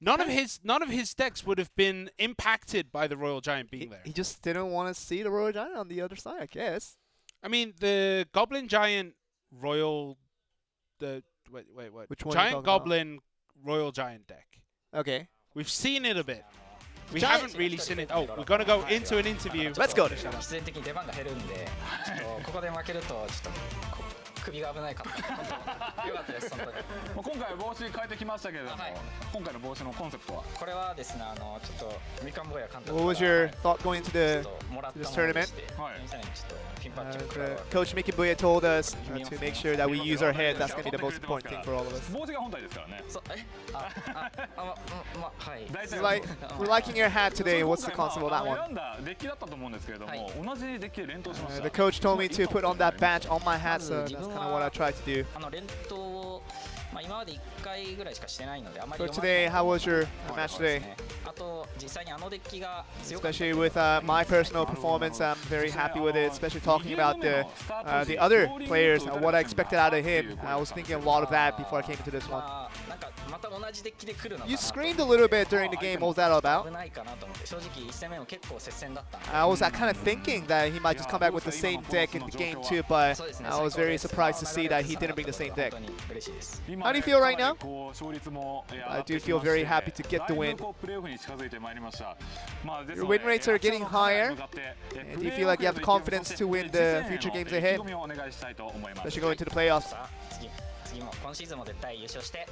None of his decks would have been impacted by the Royal Giant being there. He just didn't want to see the Royal Giant on the other side, I guess. I mean, the Goblin Giant Royal... Wait. Which one Giant Goblin Royal Giant deck. Okay. We've seen it a bit. We Giant- haven't really seen it. Oh, we're going to go into an interview. Let's go. 必然的に出番が減るんで、ちょっとここで負けるとちょっと首が危ないかな。よかったです本当に。今回帽子変えてきましたけれども、はい今回の帽子のコンセプトはこれはですね、ちょっとみかん坊や監督 What was your thought going into ち the ょっともらったも this の tournament? でして、みんなにちょっとピンパッチをくら Coach Mikibuya told us to make sure that we use our heads. That's going to be the most important thing for all of us. 帽子が本体ですからね。そうはい。大体 We're liking your hat today. What's the 今 concept 回 of that one? 選んだデッキだったと思うんですけれども、はい同じデッキで連投しまし The た。 coach told me to put on that badge on my hat, so that's kind of what I tried to do. 連投を今まで1回ぐらいしかしてないのであまり For 読まない today, how was your match そうで today? すね。あと実際にデッキが強かった Especially with my personal performance, I'm very happy with it. Especially talking about the other players, what I expected out of him. I was thinking a lot of that before I came into this one. なんかまた同じデッキで来るのかな You screamed a little bit during the game. What was that all 危 about? ないかなと思って正直1戦目も結構接戦だったんで I was kind of thinking that he might just come back with the same deck in the game too, but そうですね I was 最高 very です surprised to see that he didn't bring the same deck. 本当に嬉しいです How do you feel right now? I do feel very happy to get the win. Your win rates are getting higher. And do you feel like you have the confidence to win the future games ahead, especially going to the playoffs? さあ次も今シーズンも絶対優勝して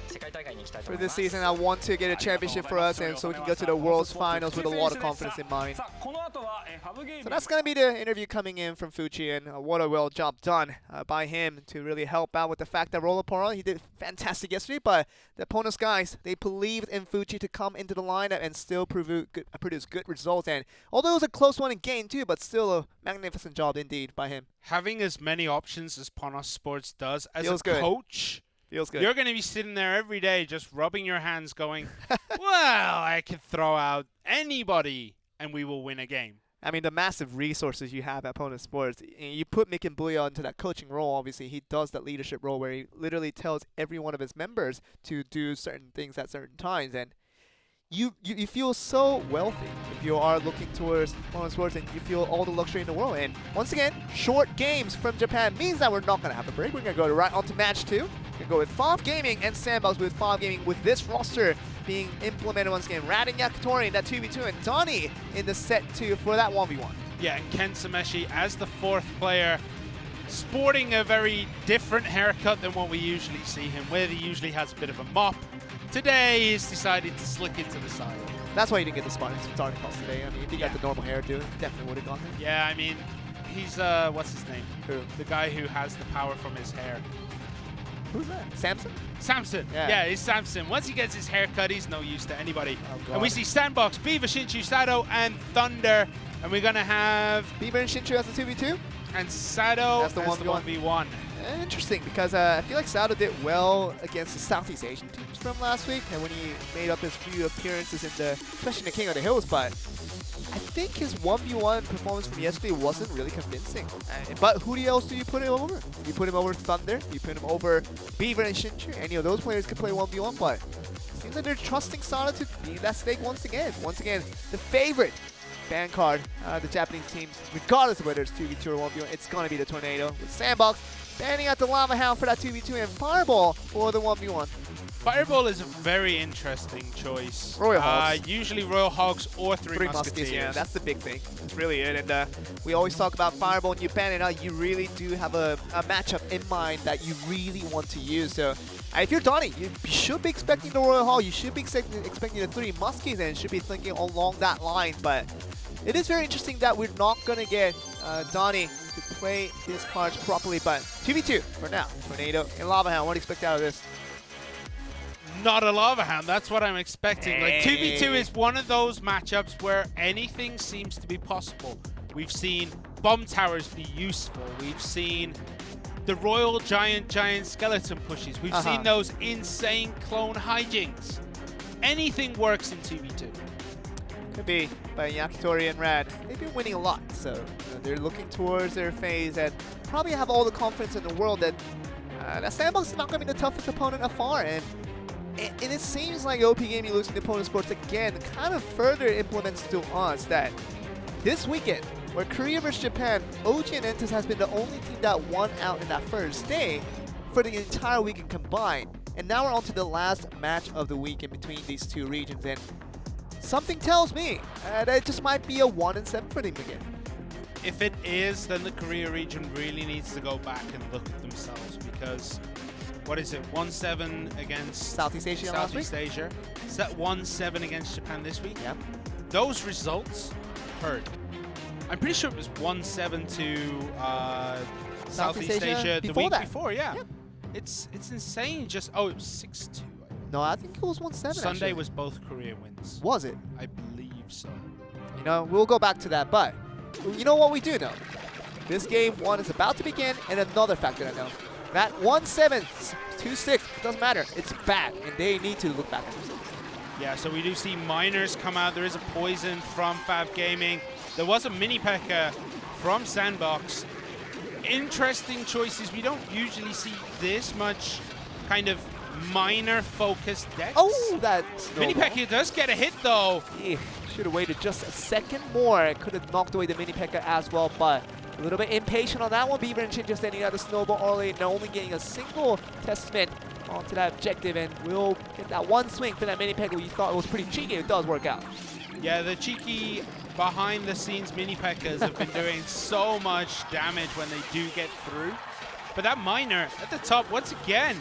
世界大会に行きたいと For 思いま this す season, I want to get a championship for us, and so we can go to the World's Finals with a lot of confidence in mind. So that's going to be the interview coming in from Fuchi, and what a well job done by him to really help out with the fact that Roller he did fantastic yesterday, but the Ponos guys, they believed in Fuchi to come into the lineup and still produce good results. And although it was a close one in game two, but still a magnificent job indeed by him. Having as many options as Ponos Sports does, as Feels a good. coach, Feels good. you're going to be sitting there every day just rubbing your hands going, well, I can throw out anybody and we will win a game. I mean, the massive resources you have at Ponos Sports. You put Mick and Booyah into that coaching role. Obviously, he does that leadership role where he literally tells every one of his members to do certain things at certain times. And you feel so wealthy if you are looking towards Ponos Sports, and you feel all the luxury in the world. And once again, short games from Japan means that we're not going to have a break. We're going to go right on to match 2. We're going to go with FAV Gaming and Sandbox with FAV Gaming with this roster being implemented once again. Rad and Yakitori in that 2v2 and Donnie in the set 2 for that 1v1. Yeah, and Ken Sameshi as the 4th player, sporting a very different haircut than what we usually see him, where he usually has a bit of a mop. Today, he's decided to slick it to the side. That's why he didn't get the starting cost today. I mean, if he got the normal hairdo, definitely would have gone there. Yeah, I mean, he's, what's his name? Who? The guy who has the power from his hair. Who's that? Samson? Samson. Yeah. He's Samson. Once he gets his hair cut, he's no use to anybody. Oh, God. And we see Sandbox, Beaver, Shinshu, Sado, and Thunder. And we're going to have... Beaver and Shinshu as the 2v2? And Sado That's the as the 1v1. Interesting, because I feel like Sado did well against the Southeast Asian teams from last week, and when he made up his few appearances in the, especially in the King of the Hills, but I think his 1v1 performance from yesterday wasn't really convincing. But who else do you put him over? You put him over Thunder, you put him over Beaver and Shinshu. Any of those players could play 1v1, but it seems like they're trusting Sado to be in that stake once again. Once again, the favorite ban card, the Japanese teams, regardless of whether it's 2v2 or 1v1, it's going to be the Tornado with Sandbox banning out the Lava Hound for that 2v2 and Fireball for the 1v1. Fireball is a very interesting choice. Royal Hogs. Usually Royal Hogs or Three Musketeers. Yeah, that's the big thing. That's really it. And we always talk about Fireball and you ban it out. You really do have a matchup in mind that you really want to use. So if you're Donnie, you should be expecting the Royal Hog. You should be expecting the 3 Muskies and should be thinking along that line. But it is very interesting that we're not going to get Donnie to play his cards properly. But 2v2 for now. Tornado and Lava Hound. What do you expect out of this? Not a Lava Hound, that's what I'm expecting. Like 2v2 is one of those matchups where anything seems to be possible. We've seen bomb towers be useful. We've seen the Royal Giant Skeleton pushes. We've seen those insane clone hijinks. Anything works in 2v2. Could be, but Yakitori and Rad, they've been winning a lot, so they're looking towards their phase and probably have all the confidence in the world that Sandbox is not going to be the toughest opponent afar. And it seems like OP Gaming losing to Ponos Sports again kind of further implements to us that this weekend, where Korea vs Japan, OG and Entus has been the only team that won out in that first day for the entire weekend combined. And now we're on to the last match of the week in between these two regions, and something tells me that it just might be a 1-7 for them again. If it is, then the Korea region really needs to go back and look at themselves, because what is it, 1-7 against Southeast Asia last week? Southeast Asia. 1-7 against Japan this week. Yep. Those results hurt. I'm pretty sure it was 1-7 to Southeast Asia the week before. Yeah. Yep. It's insane. Just it was 6-2. No, I think it was 1-7. Sunday actually. was both Korean wins. Was it? I believe so. You know, we'll go back to that, but you know what we do know? This game 1 is about to begin, and another factor I know. That 1-7, 2-6, doesn't matter. It's bad, and they need to look back at themselves. Yeah, so we do see miners come out. There is a poison from FAV Gaming. There was a mini P.E.K.K.A from Sandbox. Interesting choices. We don't usually see this much kind of miner-focused decks. Oh, that Mini P.E.K.K.A does get a hit, though. Yeah, should have waited just a second more. Could have knocked away the mini P.E.K.K.A as well, but a little bit impatient on that one. Beaver and Shin just ending out the snowball early, and only getting a single testament onto that objective, and we'll get that one swing for that mini P.E.K.K.A. You thought it was pretty cheeky. It does work out. Yeah, the cheeky behind-the-scenes mini P.E.K.K.As have been doing so much damage when they do get through. But that miner at the top, once again,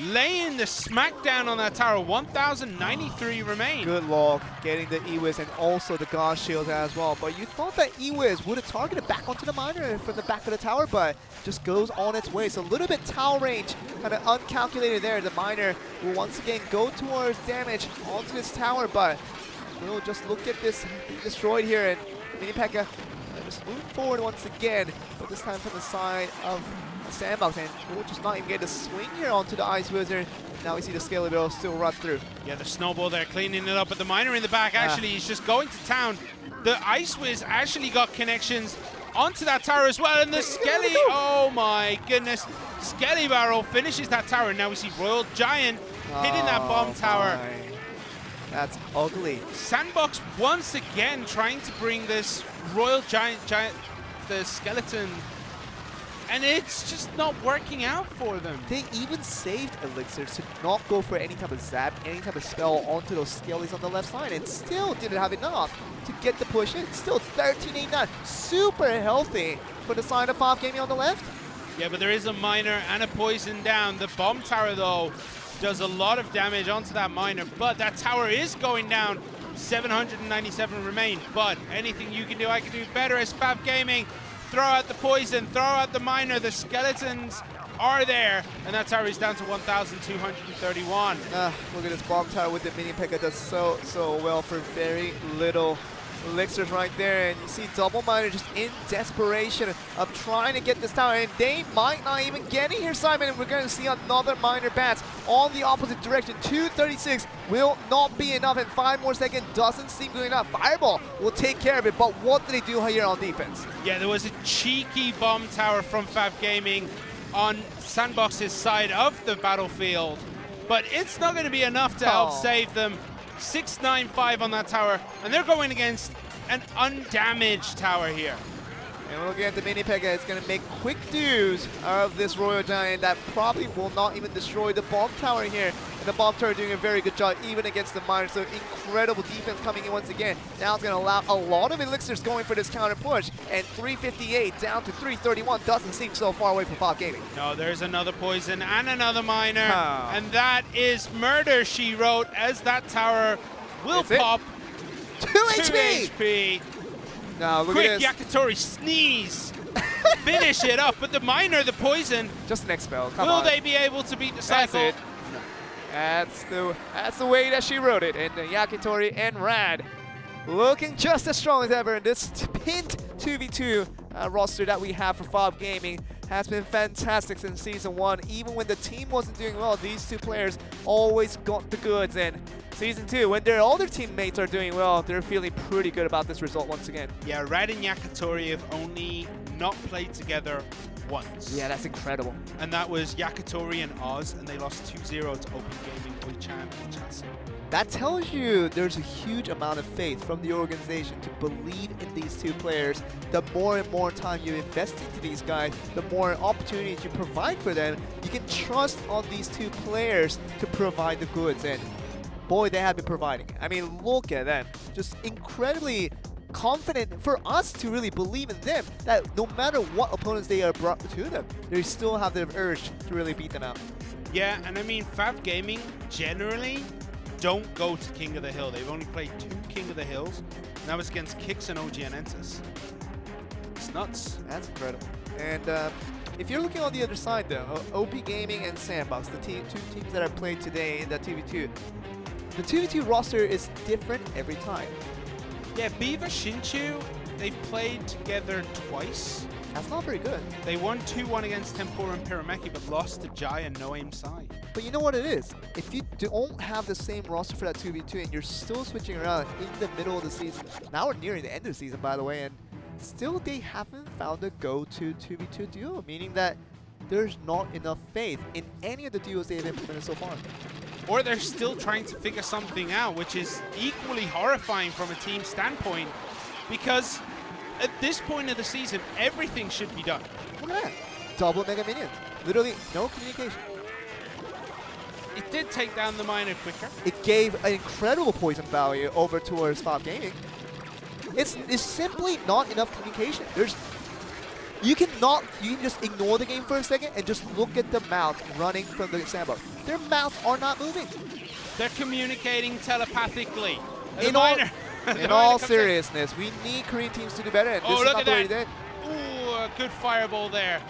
laying the smackdown on that tower. 1,093 remain. Good log, getting the E-Wiz and also the God Shield as well. But you thought that E-Wiz would have targeted back onto the miner from the back of the tower, but just goes on its way. So a little bit tower range, kind of uncalculated there. The miner will once again go towards damage onto this tower, but we'll just look at this being destroyed here, and mini P.E.K.K.A just move forward once again, but this time from the side of Sandbox, and we'll just not even get a swing here onto the Ice Wizard. Now we see the Scalability still run through. Yeah, the snowball there cleaning it up, but the miner in the back actually is just going to town. The Ice Wiz actually got connections onto that tower as well, and the Skelly, oh my goodness. Skelly Barrel finishes that tower, and now we see Royal Giant hitting that bomb tower. My. That's ugly. Sandbox once again trying to bring this Royal Giant, the skeleton, and it's just not working out for them. They even saved Elixirs to not go for any type of zap, any type of spell onto those Skellies on the left side, and still didn't have enough to get the push in. Still 13-8-9, super healthy for the side of FAV Gaming on the left. Yeah, but there is a miner and a poison down. The bomb tower, though, does a lot of damage onto that miner, but that tower is going down. 797 remain, but anything you can do, I can do better as FAV Gaming. Throw out the poison, throw out the miner, the skeletons are there, and that tower is down to 1,231. Look at this bomb tower with the mini P.E.K.K.A does so well for very little elixirs right there, and you see Double Miner just in desperation of trying to get this tower, and they might not even get it here, Simon, and we're going to see another miner bats on the opposite direction. 236 will not be enough, and 5 more seconds doesn't seem good enough. Fireball will take care of it, but what do they do here on defense? Yeah, there was a cheeky bomb tower from FAV Gaming on Sandbox's side of the battlefield, but it's not going to be enough to help save them. 695 on that tower, and they're going against an undamaged tower here. And we're looking at the mini P.E.K.K.A. It's going to make quick dues of this Royal Giant that probably will not even destroy the bomb tower here. And the bomb tower doing a very good job even against the miners. So incredible defense coming in once again. Now it's going to allow a lot of elixirs going for this counter push. And 358 down to 331 doesn't seem so far away from FAV Gaming. No, there's another poison and another miner. And that is murder, she wrote, as that tower will pop. 2 HP! Now look at this. Quick Yakitori sneeze. Finish it up, but the miner, the poison. Just an X spell. Come on. Will they be able to beat the cycle? That's the way that she wrote it. And Yakitori and Rad looking just as strong as ever. And this pinned 2v2 roster that we have for FAV Gaming has been fantastic since Season 1. Even when the team wasn't doing well, these two players always got the goods. And Season 2, when their other teammates are doing well, they're feeling pretty good about this result once again. Yeah, Rad and Yakitori have only not played together once. Yeah, that's incredible. And that was Yakitori and Oz, and they lost 2-0 to Open Gaming, Uichan, and Chassis. That tells you there's a huge amount of faith from the organization to believe in these two players. The more and more time you invest into these guys, the more opportunities you provide for them. You can trust on these two players to provide the goods, and boy, they have been providing. I mean, look at them. Just incredibly confident for us to really believe in them, that no matter what opponents they are brought to them, they still have the urge to really beat them out. Yeah, and I mean, FAV Gaming generally don't go to King of the Hill. They've only played 2 King of the Hills. Now it's against Kix and OG and Entus. It's nuts. That's incredible. And if you're looking on the other side though, OP Gaming and Sandbox, the two teams that I played today in the 2v2, the 2v2 roster is different every time. Yeah, Beaver Shinchu, they've played together twice. That's not very good. They won 2-1 against Tempura and Pirameki, but lost to Jai and No Aim Sai. But you know what it is? If you don't have the same roster for that 2v2 and you're still switching around in the middle of the season, now we're nearing the end of the season, by the way, and still they haven't found a go-to 2v2 duo, meaning that there's not enough faith in any of the duos they've implemented so far. Or they're still trying to figure something out, which is equally horrifying from a team standpoint, because at this point of the season, everything should be done. Look at that. Double Mega Minions. Literally no communication. It did take down the miner quicker. It gave an incredible poison value over towards FAV Gaming. It's simply not enough communication. You can just ignore the game for a second and just look at the mouth running from the Sandbox. Their mouths are not moving. They're communicating telepathically. In all seriousness, we need Korean teams to do better, and this is not the way they did. Ooh, a good fireball there.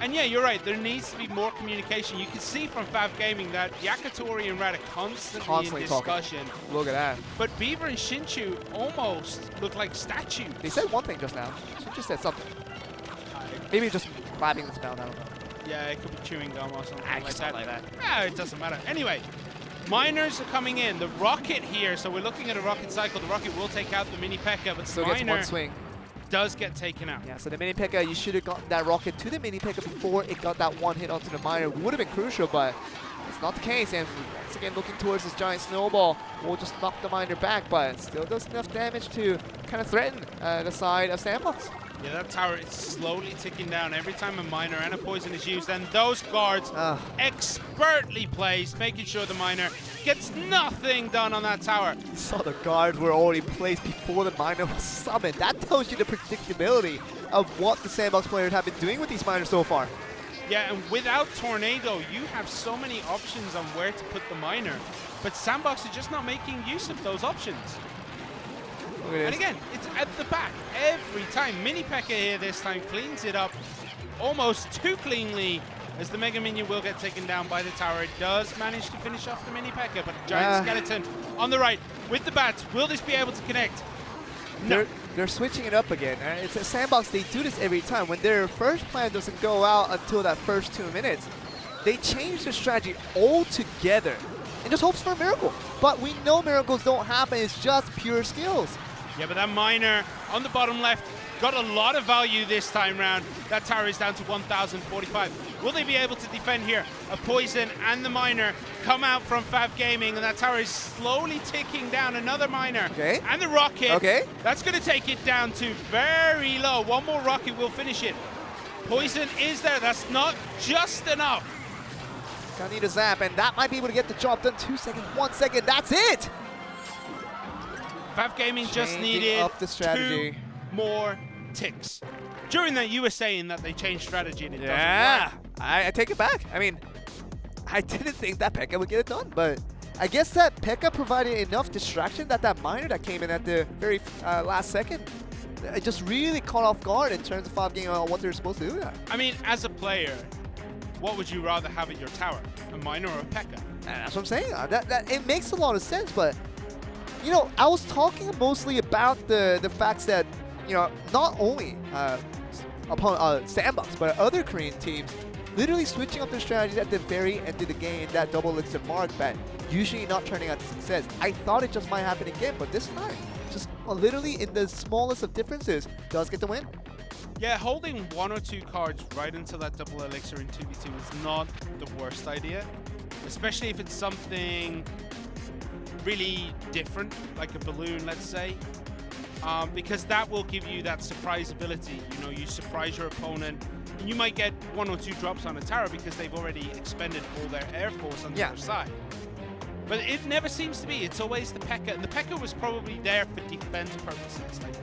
And yeah, you're right, there needs to be more communication. You can see from FAV Gaming that Yakitori and Rat are constantly in discussion. Talking. Look at that. But Beaver and Shinchu almost look like statues. They said one thing just now. Shinchu said something. Maybe just vibing this down, I don't know. Yeah, it could be chewing gum or something like that. Like that. Yeah, it doesn't matter. Anyway, miners are coming in. The Rocket here, so we're looking at a Rocket cycle. The Rocket will take out the Mini P.E.K.K.A, but Still the gets Miner one swing. does get taken out. Yeah, so the Mini P.E.K.K.A, you should have gotten that Rocket to the Mini P.E.K.K.A before it got that one hit onto the Miner. Would have been crucial, but it's not the case. And once again, looking towards this giant snowball, will just knock the Miner back, but it still does enough damage to kind of threaten the side of Sandbox. Yeah, that tower is slowly ticking down every time a miner and a poison is used, and those guards expertly placed, making sure the miner gets nothing done on that tower. You saw the guards were already placed before the miner was summoned. That tells you the predictability of what the Sandbox players have been doing with these miners so far. Yeah, and without Tornado, you have so many options on where to put the miner, but Sandbox is just not making use of those options. And again, it's at the back every time. Mini P.E.K.K.A here this time cleans it up almost too cleanly, as the Mega Minion will get taken down by the tower. It does manage to finish off the Mini P.E.K.K.A, but Giant Skeleton on the right with the bats. Will this be able to connect? No. They're switching it up again. It's a Sandbox, they do this every time. When their first plan doesn't go out until that first 2 minutes, they change their strategy altogether and just hopes for a miracle. But we know miracles don't happen, it's just pure skills. Yeah, but that miner on the bottom left got a lot of value this time round. That tower is down to 1,045. Will they be able to defend here? A poison and the miner come out from FAV Gaming, and that tower is slowly ticking down. Another miner. Okay. And the rocket. Okay. That's going to take it down to very low. One more rocket will finish it. Poison is there. That's not just enough. Gonna need a zap, and that might be able to get the job done. 2 seconds, 1 second, that's it! FAV Gaming just needed up the strategy. 2 more ticks. During that, you were saying that they changed strategy and it doesn't work. I take it back. I mean, I didn't think that P.E.K.K.A would get it done, but I guess that P.E.K.K.A provided enough distraction that miner that came in at the very last second, it just really caught off guard in terms of FAV Gaming on what they're supposed to do there. I mean, as a player, what would you rather have at your tower? A miner or a P.E.K.K.A? That's what I'm saying. It makes a lot of sense, but you know, I was talking mostly about the facts that, you know, not only upon Sandbox, but other Korean teams literally switching up their strategies at the very end of the game, that double elixir mark, that usually not turning out to success. I thought it just might happen again, but this time, just literally in the smallest of differences, does get the win. Yeah, holding 1 or 2 cards right until that double elixir in 2v2 is not the worst idea, especially if it's something really different, like a balloon, let's say, because that will give you that surprise ability. You know, you surprise your opponent, and you might get 1 or 2 drops on a tower because they've already expended all their air force on the other side. But it never seems to be. It's always the P.E.K.K.A. And the P.E.K.K.A. was probably there for defense purposes. Like,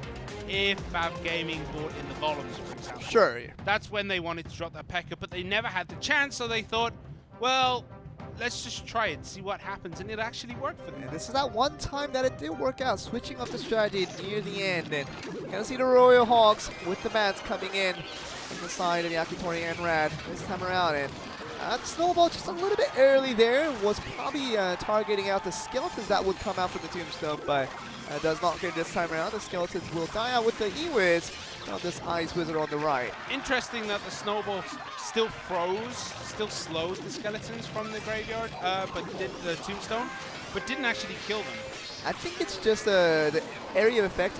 if FAV Gaming bought in the columns, for example. Sure. That's when they wanted to drop that P.E.K.K.A., but they never had the chance, so they thought, well, let's just try it, see what happens, and it actually worked for them. And this is that one time that it did work out, switching up the strategy near the end. And you're going to see the Royal Hawks with the mats coming in from the side of the Yakitori and Rad this time around. And the Snowball just a little bit early there, was probably targeting out the Skeletons that would come out from the Tombstone, but does not get it this time around. The Skeletons will die out with the E-Wiz on this Ice Wizard on the right. Interesting that the Snowball still still slowed the Skeletons from the graveyard, but did the Tombstone, but didn't actually kill them. I think it's just the area of effect,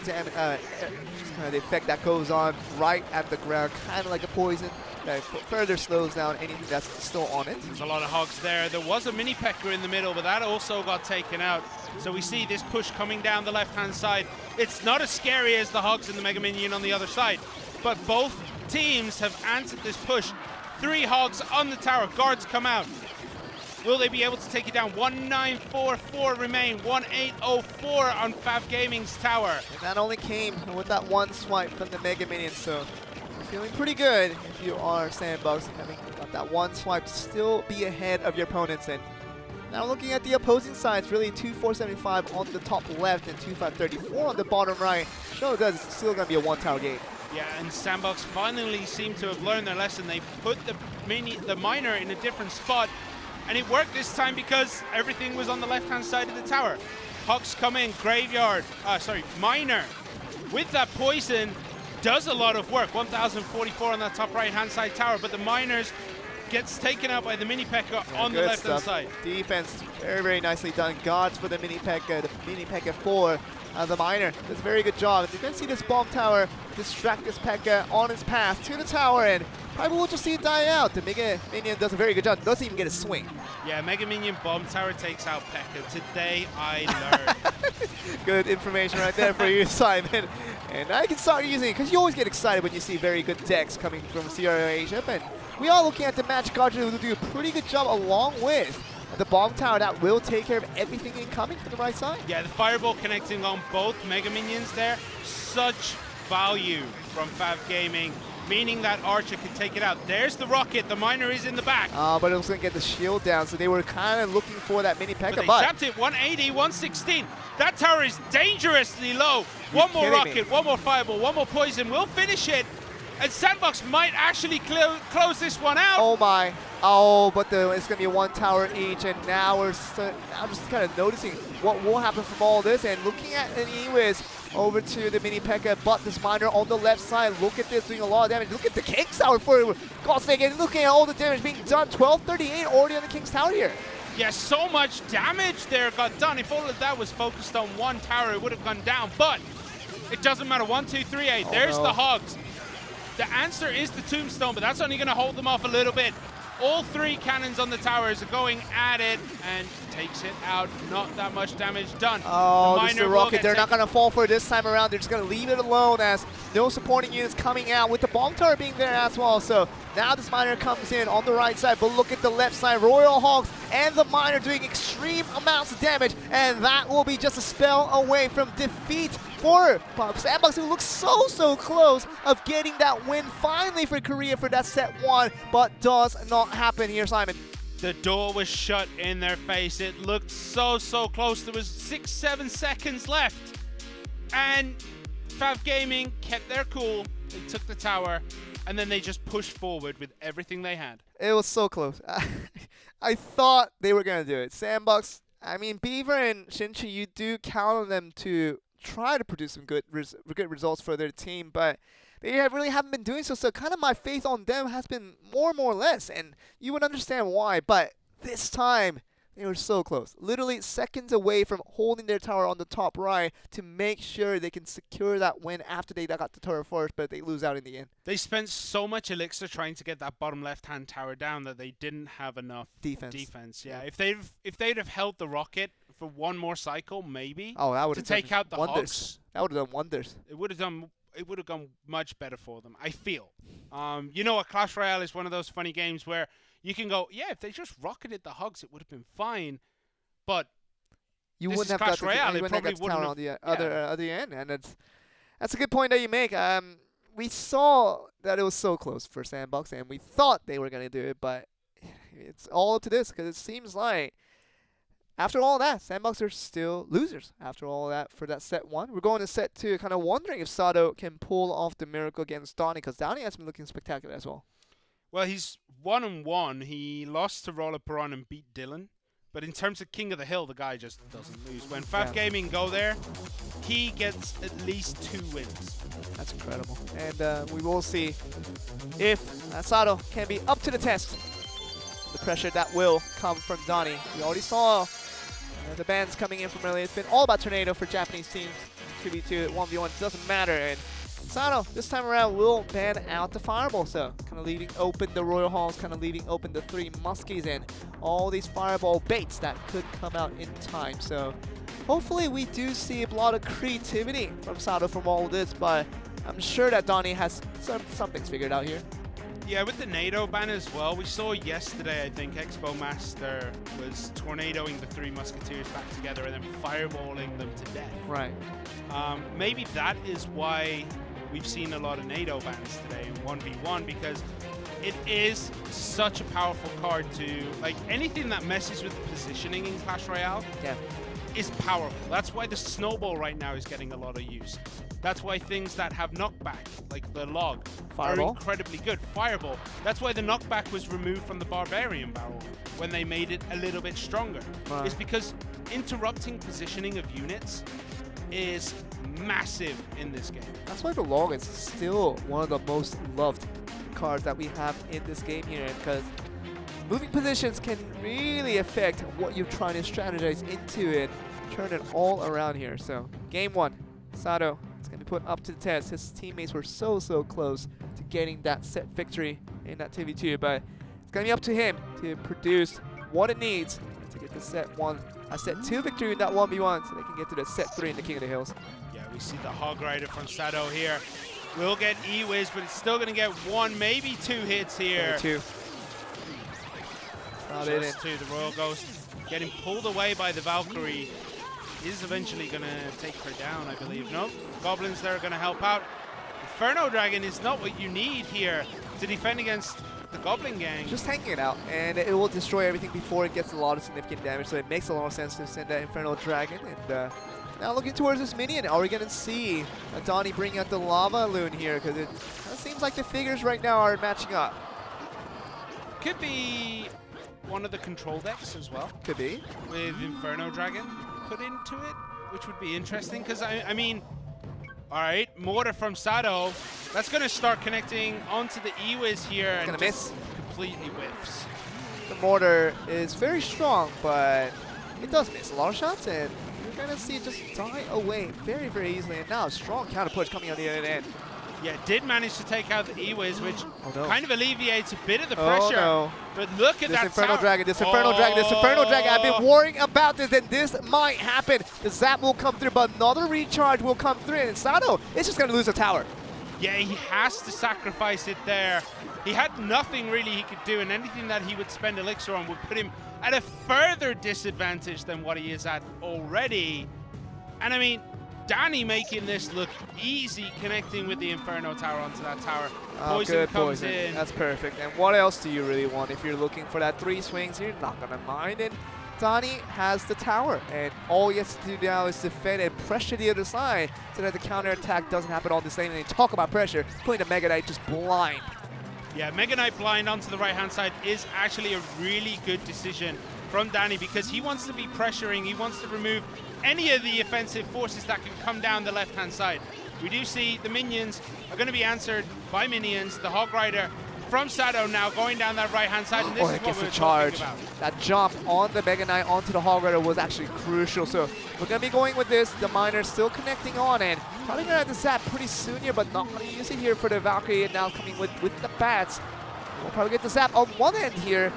just kind of the effect that goes on right at the ground, kind of like a poison that further slows down anything that's still on it. There's a lot of Hogs there. There was a mini P.E.K.K.A. in the middle, but that also got taken out. So we see this push coming down the left-hand side. It's not as scary as the Hogs and the Mega Minion on the other side, but both teams have answered this push. 3 Hogs on the tower. Guards come out. Will they be able to take it down? 1944 remain. 1804 on FAV Gaming's tower. And that only came with that one swipe from the Mega Minion, so you're feeling pretty good if you are Sandbox, having got that one swipe to still be ahead of your opponents. And now looking at the opposing sides, really 2475 on the top left and 2534 on the bottom right. Show that it's still going to be a one-tower game. Yeah, and Sandbox finally seem to have learned their lesson. They put the miner in a different spot, and it worked this time because everything was on the left-hand side of the tower. Hawks come in, graveyard, miner with that poison does a lot of work. 1044 on that top right-hand side tower, but the miners gets taken out by the mini P.E.K.K.A. on the left-hand side. Defense, very, very nicely done. Gods for the mini P.E.K.K.A. The mini P.E.K.K.A. for the miner does a very good job. You're going to see this bomb tower distract this P.E.K.K.A. on its path to the tower, and probably we'll just see it die out. The Mega Minion does a very good job. Doesn't even get a swing. Yeah, Mega Minion bomb tower takes out P.E.K.K.A. Today I learned. Good information right there for you, Simon. And I can start using it because you always get excited when you see very good decks coming from CRO Asia. And we are looking at the Magic Guards who will do a pretty good job along with the bomb tower that will take care of everything incoming from the right side. Yeah, the fireball connecting on both Mega Minions there. Such value from FAV Gaming, meaning that Archer can take it out. There's the rocket. The miner is in the back. But it was going to get the shield down, so they were kind of looking for that mini P.E.K.K.A. But they zapped it. 180, 116. That tower is dangerously low. One more rocket, one more fireball, one more poison. We'll finish it. And Sandbox might actually close this one out. Oh my. Oh, but it's going to be one tower each, and now we're just kind of noticing what will happen from all this, and looking at an E-Wiz over to the mini P.E.K.K.A. but this miner on the left side. Look at this, doing a lot of damage. Look at the King's Tower for God's sake, and looking at all the damage being done. 1238 already on the King's Tower here. Yeah, so much damage there got done. If all of that was focused on one tower, it would have gone down, but it doesn't matter. 1, 2, 3, 8. There's the Hogs. The answer is the Tombstone, but that's only going to hold them off a little bit. All 3 cannons on the towers are going at it and takes it out. Not that much damage done. Oh, this is the rocket. They're not going to fall for it this time around. They're just going to leave it alone as no supporting units coming out with the bomb tower being there as well. So now this miner comes in on the right side, but look at the left side. Royal Hawks and the miner doing extreme amounts of damage, and that will be just a spell away from defeat for Sandbox, who looks so close of getting that win finally for Korea for that set 1, but does not happen here, Simon. The door was shut in their face. It looked so close. There was 6-7 seconds left, and FAV Gaming kept their cool. They took the tower, and then they just pushed forward with everything they had. It was so close. I thought they were going to do it. Sandbox, I mean, Beaver and Shinchi, you do count on them to try to produce some good results for their team, but they really haven't been doing so. So kind of my faith on them has been more and more less, and you would understand why. But this time, They were so close. Literally seconds away from holding their tower on the top right to make sure they can secure that win after they got the tower first, but they lose out in the end. They spent so much elixir trying to get that bottom left-hand tower down that they didn't have enough defense. Yeah. If they'd have held the rocket for one more cycle, maybe. Oh, that would to take out the wonders. hogs. That would have done wonders. It would have gone much better for them, I feel. You know what, Clash Royale is one of those funny games where you can go, yeah, if they just rocketed the hogs, it would have been fine. But you this wouldn't have Clash got Royale, the tower on the other end, and that's a good point that you make. We saw that it was so close for Sandbox, and we thought they were gonna do it, but it's all up to this because it seems like after all that, Sandbox are still losers. After all that, for that set 1, we're going to set 2, kind of wondering if Sato can pull off the miracle against Donnie, because Donnie has been looking spectacular as well. Well, he's 1-1. He lost to Roller Peron and beat Dylan. But in terms of King of the Hill, the guy just doesn't lose. When FAV Gaming go there, he gets at least 2 wins. That's incredible. And we will see if Sato can be up to the test. The pressure that will come from Donnie. We already saw the bans coming in from earlier. It's been all about Tornado for Japanese teams. 2v2, 1v1, doesn't matter. And Sato, this time around, will ban out the Fireball. So, kind of leaving open the Royal Halls, kind of leaving open the 3 Muskies and all these Fireball baits that could come out in time. So, hopefully we do see a lot of creativity from Sato from all this, but I'm sure that Donnie has some things figured out here. Yeah, with the NATO ban as well, we saw yesterday, I think, Expo Master was tornadoing the 3 Musketeers back together and then fireballing them to death. Right. Maybe that is why we've seen a lot of NATO bans today in 1v1, because it is such a powerful card to, like, anything that messes with positioning in Clash Royale is powerful. That's why the Snowball right now is getting a lot of use. That's why things that have knockback, like the log, Fireball, are incredibly good. Fireball. That's why the knockback was removed from the Barbarian barrel when they made it a little bit stronger. Right. It's because interrupting positioning of units is massive in this game. That's why the log is still one of the most loved cards that we have in this game here, because moving positions can really affect what you're trying to strategize into and turn it all around here. So, game 1, Sato is going to be put up to the test. His teammates were so close to getting that set victory in that 2v2, but it's going to be up to him to produce what it needs to get the set 2 victory in that 1v1 so they can get to the set 3 in the King of the Hills. Yeah, we see the Hog Rider from Sato here. We'll get E-Wiz, but it's still going to get 1, maybe 2 hits here. 2. Just 2. The Royal Ghost getting pulled away by the Valkyrie. Is eventually going to take her down, I believe. Nope. Goblins there are going to help out. Inferno Dragon is not what you need here to defend against the Goblin Gang. Just hanging it out, and it will destroy everything before it gets a lot of significant damage, so it makes a lot of sense to send that Inferno Dragon. And now looking towards this minion, are we going to see Donnie bring out the Lava Loon here? Because it seems like the figures right now are matching up. Could be one of the control decks as well. Could be. With Inferno Dragon put into it, which would be interesting, because I mean, all right, Mortar from Sato. That's going to start connecting onto the E-Wiz here. It's going to miss. Completely whiffs. The Mortar is very strong, but it does miss a lot of shots, and you're going to see it just die away very easily. And now a strong counter push coming on the other end. Yeah, did manage to take out the E-Wiz, which kind of alleviates a bit of the Oh, pressure. no. But look at This that Inferno tower. Dragon, this Inferno Dragon, this Inferno Dragon. I've been worrying about this, and this might happen. The zap will come through, but another recharge will come through, and Sato is just going to lose a tower. Yeah, he has to sacrifice it there. He had nothing really he could do, and anything that he would spend elixir on would put him at a further disadvantage than what he is at already. And I mean, Danny making this look easy, connecting with the Inferno Tower onto that tower. Poison good comes poison. in. That's perfect. And what else do you really want? If you're looking for that 3 swings, you're not going to mind. And Donnie has the tower, and all he has to do now is defend and pressure the other side so that the counterattack doesn't happen on this lane. And they talk about pressure, putting the Mega Knight just blind. Yeah, Mega Knight blind onto the right-hand side is actually a really good decision from Danny, because he wants to be pressuring, he wants to remove any of the offensive forces that can come down the left-hand side. We do see the minions are going to be answered by minions. The Hog Rider from Sato now going down that right-hand side, and this is it what gets we the were charge. talking about. That jump on the Mega Knight onto the Hog Rider was actually crucial. So we're going to be going with this. The Miner still connecting on, and probably going to have to zap pretty soon here, but not going to use it here for the Valkyrie. And now coming with the bats. We'll probably get the zap on one end here.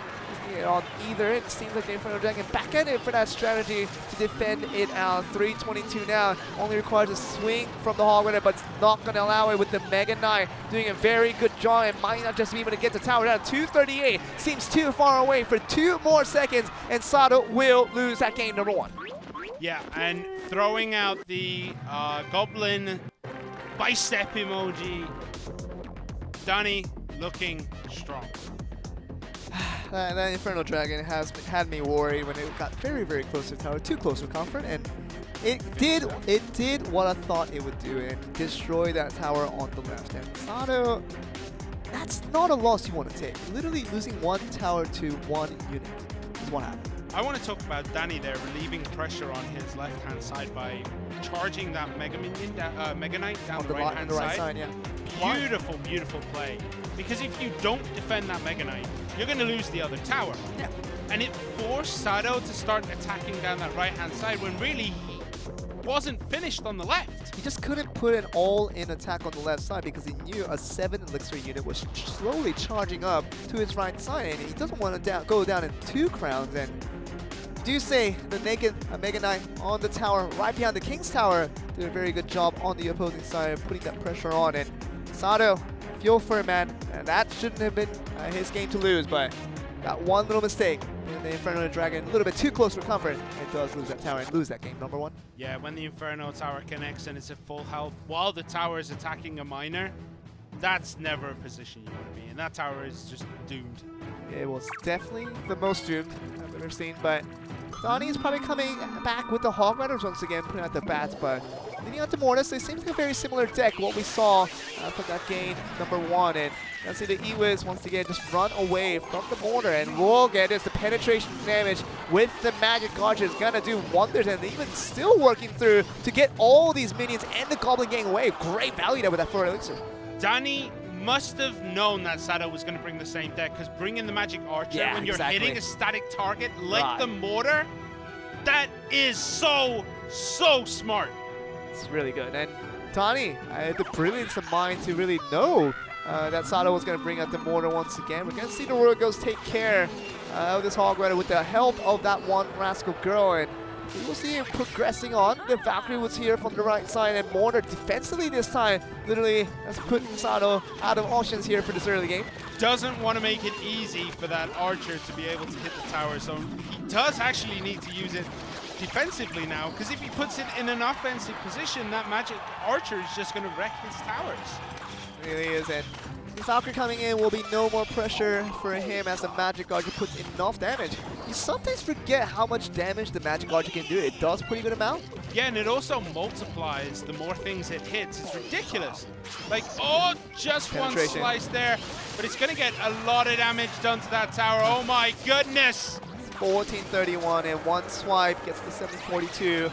On either end, it seems like the Inferno Dragon back at it for that strategy to defend it out. 322 now, only requires a swing from the Hog Rider, but it's not going to allow it with the Mega Knight doing a very good job and might not just be able to get the tower down. 238 seems too far away for 2 more seconds, and Sato will lose that game number 1. Yeah, and throwing out the Goblin bicep emoji. Danny looking strong. That Inferno Dragon has had me worried when it got very, very close to the tower, too close for comfort, and it did what I thought it would do and destroy that tower on the left. And Sato, that's not a loss you want to take. Literally losing 1 tower to 1 unit is what happened. I want to talk about Danny there relieving pressure on his left-hand side by charging that Mega Knight down the right-hand side. Yeah. Beautiful, beautiful play. Because if you don't defend that Mega Knight, you're going to lose the other tower. Yeah. And it forced Sato to start attacking down that right-hand side when really he wasn't finished on the left. He just couldn't put an all-in attack on the left side because he knew a 7 elixir unit was slowly charging up to his right side, and he doesn't want to go down in 2 crowns. And do say the naked Mega Knight on the tower right behind the King's Tower did a very good job on the opposing side of putting that pressure on. And Sato, feel for him, man. And that shouldn't have been his game to lose, but that one little mistake in the Inferno Dragon, a little bit too close for comfort, it does lose that tower and lose that game number 1. Yeah, when the Inferno Tower connects and it's at full health while the tower is attacking a miner, that's never a position you want to be in. That tower is just doomed. It was definitely the most doomed I've ever seen, but Donnie is probably coming back with the Hog Riders once again, putting out the bats, but leading on to Mortis, they seem to be a very similar deck, what we saw from that game number 1, and let's see the Ewiz once again just run away from the mortar, and we'll get this, the penetration damage with the Magic Archer is gonna do wonders, and even still working through to get all these minions and the Goblin Gang away. Great value there with that 4 elixir. Danny must have known that Sato was going to bring the same deck, because bringing the Magic Archer when you're hitting a static target like the mortar, that is so smart. It's really good. And Donnie, I had the brilliance of mind to really know that Sato was going to bring out the mortar once again. We're going to see the Royal Ghost take care of this Hog Rider with the help of that one Rascal Girl, and we will see him progressing on. The Valkyrie was here from the right side, and Mortar defensively this time literally has put Sato out of options here for this early game. Doesn't want to make it easy for that Archer to be able to hit the tower, so he does actually need to use it defensively now, because if he puts it in an offensive position, that Magic Archer is just going to wreck his towers. It really is, and the Valkyrie coming in will be no more pressure for him as the Magic Archer puts enough damage. You sometimes forget how much damage the Magic Archer can do. It does pretty good amount. Yeah, and it also multiplies the more things it hits. It's ridiculous. Like, oh, just one slice there, but it's going to get a lot of damage done to that tower. Oh my goodness. 1431, and one swipe gets the 742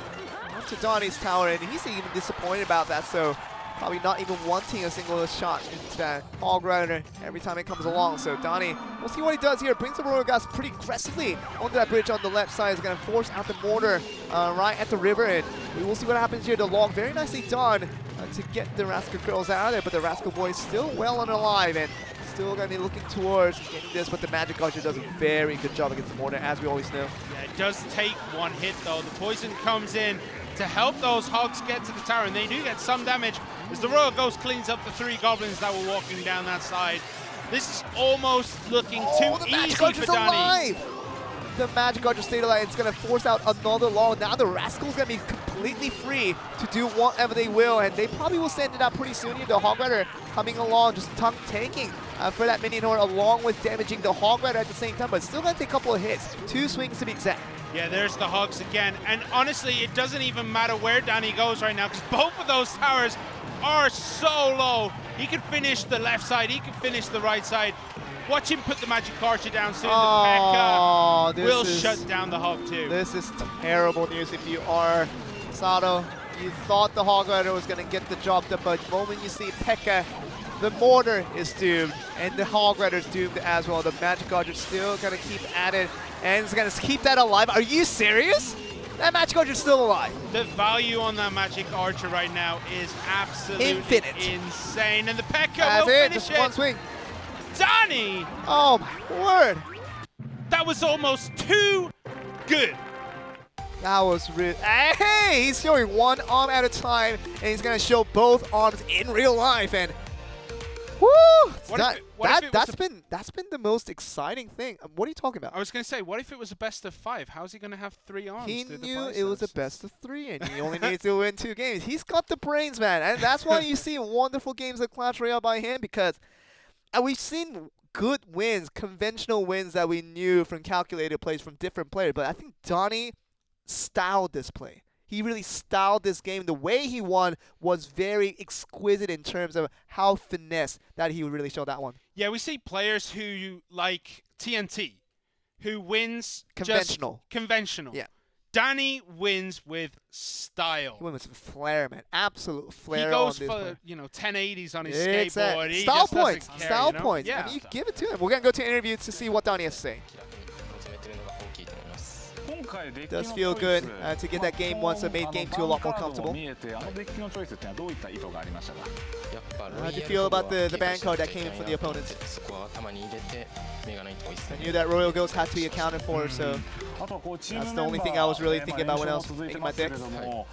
onto Donnie's tower, and he's even disappointed about that, so probably not even wanting a single shot into that Hog Rider every time it comes along. So Donnie, we'll see what he does here. Brings the Royal Gas pretty aggressively onto that bridge on the left side. Is going to force out the mortar right at the river, and we will see what happens here. The log very nicely done to get the Rascal Girls out of there, but the Rascal Boys still well and alive, and still going to be looking towards getting this, but the Magic Archer does a very good job against the mortar, as we always know. Yeah, it does take one hit, though. The poison comes in to help those Hogs get to the tower, and they do get some damage as the Royal Ghost cleans up the 3 goblins that were walking down that side. This is almost looking too easy for Danny. The Magic Archer stayed alive. It's going to force out another log. Now the Rascal's going to be completely free to do whatever they will, and they probably will send it out pretty soon here. The Hog Rider coming along, just tanking for that minion horde, along with damaging the Hog Rider at the same time, but still going to take a couple of hits. 2 swings to be exact. Yeah, there's the Hogs again, and honestly, it doesn't even matter where Danny goes right now, because both of those towers are so low. He could finish the left side, he could finish the right side. Watch him put the Magic Archer down soon. Oh, the P.E.K.K.A. will shut down the Hog too. This is terrible news if you are Sato. You thought the Hog Rider was going to get the job done, but the moment you see P.E.K.K.A. The Mortar is doomed, and the Hog Rider is doomed as well. The Magic Archer still gonna keep at it, and it's gonna keep that alive. Are you serious? That Magic Archer is still alive. The value on that Magic Archer right now is absolutely Infinite. insane. And the Pekka That's will it, finish just it. one swing. Danny! Oh my word. That was almost too good. That was real. Hey, he's showing one arm at a time, and he's gonna show both arms in real life. And woo! That's been the most exciting thing. What are you talking about? I was going to say, what if it was a best of 5? How's he going to have 3 arms? He through the knew it was a biceps? best of 3, and he only needs to win 2 games. He's got the brains, man, and that's why you see wonderful games of Clash Royale by him, because we've seen good wins, conventional wins that we knew from calculated plays from different players, but I think Donnie styled this play. He really styled this game. The way he won was very exquisite in terms of how finesse that he really showed that one. Yeah, we see players who, like TNT, who wins Conventional. Just conventional. Yeah. Danny wins with style. He went with some flair, man. Absolute flair. He goes on this for, play. 1080s on his Exactly. skateboard. He Style just doesn't points. care, Style you know? points. Yeah. I mean, you give it to him. We're going to go to an interview to see what Donnie has to say. Does feel good to get that game once and made game 2 a lot more comfortable. How do you feel about the ban card that came in from the opponents? I knew that Royal Ghost had to be accounted for, so that's the only thing I was really thinking about when I was making my decks. I'm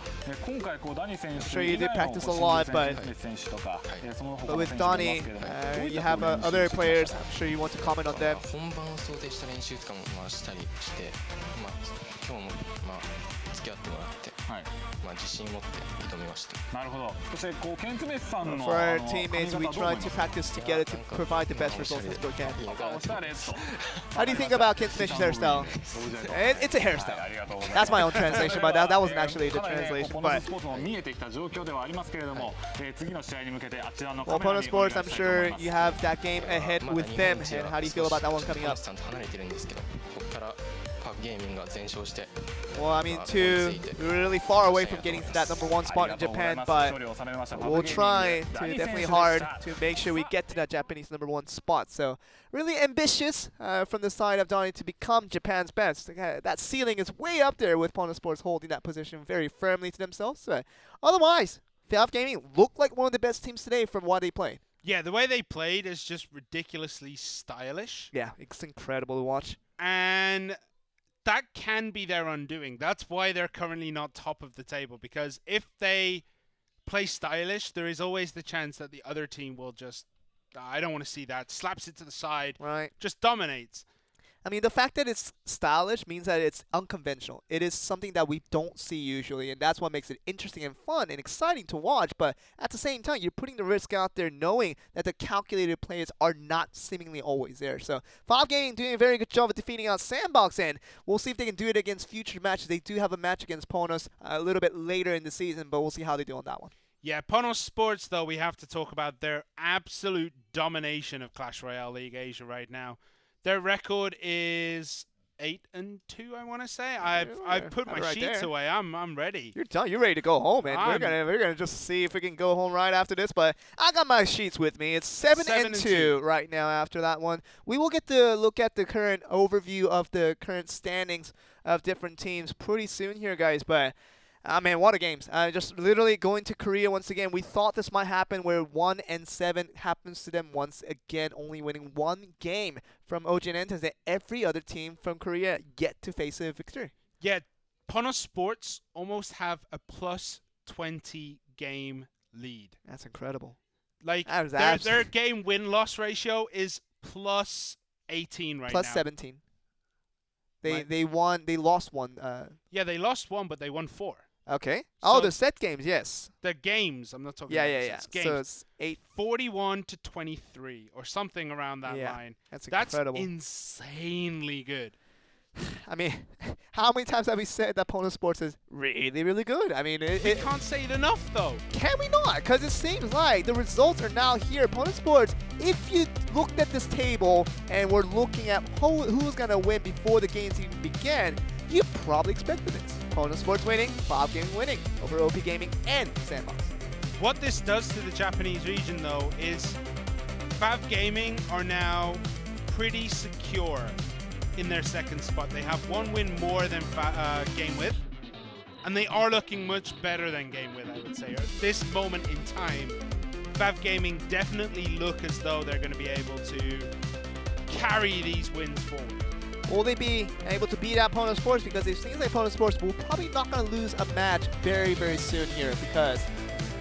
sure you did practice a lot, but with Donnie, you have other players. I'm sure you want to comment on them. 今日も付き合ってもらって、自信持って挑みました。なるほど。そしてこうケンツメスさんの For our teammates, we try to practice together to provide the best results as we can. How do you think about Ken Smith's hairstyle? It's a hairstyle. That's my own translation, but that wasn't actually the translation. But well, Ponos Sports, I'm sure you have that game ahead with them. And how do you feel about that one coming up? Well, I mean, we're really far away from getting to that #1 spot in Japan, but we'll try to definitely hard to make sure we get to that Japanese #1 spot. So really ambitious from the side of Donnie to become Japan's best. That ceiling is way up there with Ponos Sports holding that position very firmly to themselves. But otherwise, FAV Gaming looked like one of the best teams today from what they played. Yeah, the way they played is just ridiculously stylish. Yeah, it's incredible to watch. And that can be their undoing. That's why they're currently not top of the table, because if they play stylish, there is always the chance that the other team will just, I don't want to see that, slaps it to the side, right? Just dominates. I mean, the fact that it's stylish means that it's unconventional. It is something that we don't see usually, and that's what makes it interesting and fun and exciting to watch. But at the same time, you're putting the risk out there knowing that the calculated players are not seemingly always there. So FAV Gaming doing a very good job of defeating out Sandbox, and we'll see if they can do it against future matches. They do have a match against Ponos a little bit later in the season, but we'll see how they do on that one. Yeah, Ponos Sports, though, we have to talk about their absolute domination of Clash Royale League Asia right now. Their record is 8-2, I want to say. I've put my sheets away. I'm ready. You're done. You're ready to go home, man. We're gonna just see if we can go home right after this. But I got my sheets with me. It's 7-2 right now after that one. We will get to look at the current overview of the current standings of different teams pretty soon here, guys. But man, what a games. Just literally going to Korea once again. We thought this might happen where 1-7 happens to them once again, only winning 1 game from OG and Enters, and every other team from Korea yet to face a victory. Yeah, Ponos Sports almost have a +20 game lead. That's incredible. Like, their game win-loss ratio is +18 right now. +17. They lost 1. Yeah, they lost 1, but they won 4. Okay. So the set games, yes. The games, I'm not talking about yeah. Games. So it's 41-23 or something around that line. That's incredible. That's insanely good. I mean, how many times have we said that Ponos Sports is really, really good? I mean, we can't say it enough, though. Can we not? Because it seems like the results are now here. Ponos Sports, if you looked at this table and we're looking at who's going to win before the games even began, you probably expected this. Ponos Sports winning, FAV Gaming winning over OP Gaming and Sandbox. What this does to the Japanese region, though, is FAV Gaming are now pretty secure in their second spot. They have one win more than Game With, and they are looking much better than Game With, I would say. At this moment in time, FAV Gaming definitely look as though they're going to be able to carry these wins forward. Will they be able to beat out Ponos Sports? Because it seems like Ponos Sports will probably not going to lose a match very, very soon here, because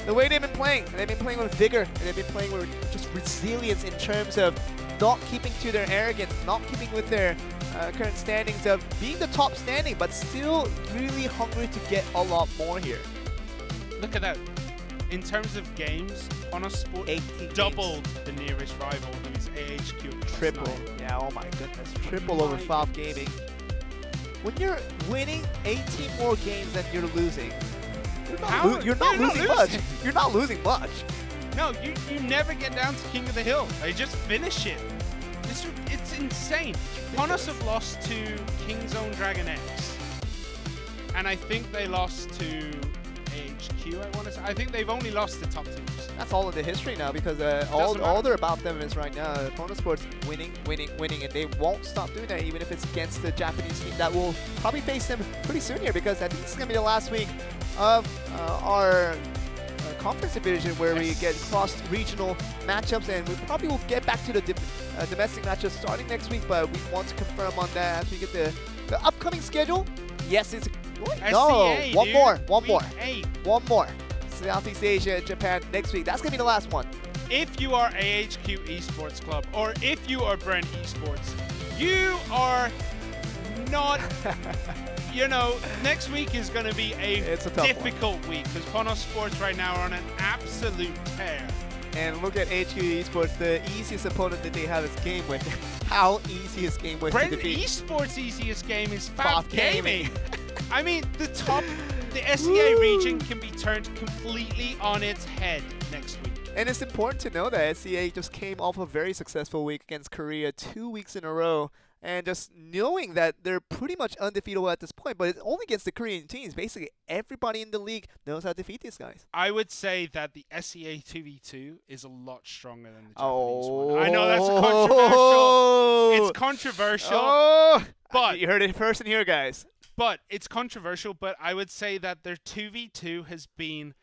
the way they've been playing with vigor, and they've been playing with just resilience in terms of not keeping to their arrogance, not keeping with their current standings of being the top standing, but still really hungry to get a lot more here. Look at that. In terms of games, Ponos Sports doubled the nearest rival, who is AHQ. Triple. Yeah, oh my goodness. Triple over FAV Gaming. When you're winning 18 more games than you're losing, you're not losing much. You're not losing much. No, you never get down to King of the Hill. They just finish it. It's insane. Ponos have lost to King's Own Dragon X. And I think they lost to AHQ, I want to say. I think they've only lost to top teams. That's all in the history now, because all they're about them is right now Ponos Sports winning, and they won't stop doing that even if it's against the Japanese team that will probably face them pretty soon here, because I think this is going to be the last week of our conference division where we get cross-regional matchups, and we probably will get back to the domestic matchups starting next week, but we want to confirm on that as we get the upcoming schedule. Yes, it's one more. Southeast Asia, Japan next week. That's gonna be the last one. If you are AHQ Esports Club, or if you are Brent Esports, you are not. You know, next week is going to be a difficult week, because Ponos Sports right now are on an absolute tear. And look at HQ Esports, the easiest opponent that they have is Game With. How easy is Game With to defeat? Esports' easiest game is FAV Gaming. I mean, the SEA region can be turned completely on its head next week. And it's important to know that SEA just came off a very successful week against Korea 2 weeks in a row. And just knowing that they're pretty much undefeatable at this point, but it's only against the Korean teams. Basically, everybody in the league knows how to defeat these guys. I would say that the SEA 2v2 is a lot stronger than the Japanese one. I know that's controversial. It's controversial. But you heard it first in here, guys. But it's controversial, but I would say that their 2v2 has been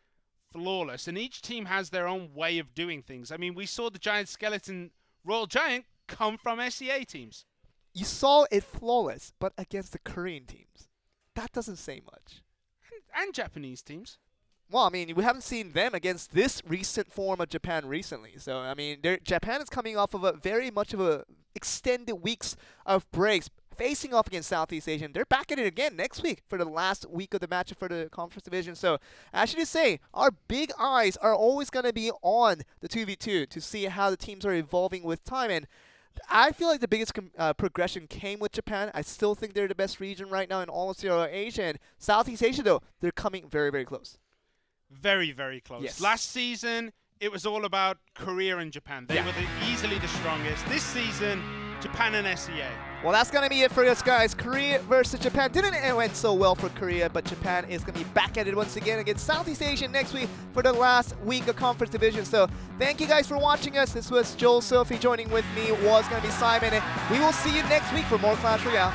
flawless. And each team has their own way of doing things. I mean, we saw the Giant Skeleton Royal Giant come from SEA teams. You saw it flawless, but against the Korean teams. That doesn't say much. And Japanese teams. Well, I mean, we haven't seen them against this recent form of Japan recently. So, I mean, Japan is coming off of a very much of a extended weeks of breaks, facing off against Southeast Asia. They're back at it again next week for the last week of the match for the conference division. So, I should just say, our big eyes are always going to be on the 2v2 to see how the teams are evolving with time. And I feel like the biggest progression came with Japan. I still think they're the best region right now in all of Central Asia. And Southeast Asia, though, they're coming very, very close. Very, very close. Yes. Last season, it was all about Korea and Japan. They were easily the strongest. This season, Japan and SEA. Well, that's going to be it for us, guys. Korea versus Japan. Didn't end so well for Korea, but Japan is going to be back at it once again against Southeast Asia next week for the last week of conference division. So thank you guys for watching us. This was Joel Sophie. Joining with me was going to be Simon. And we will see you next week for more Clash Royale.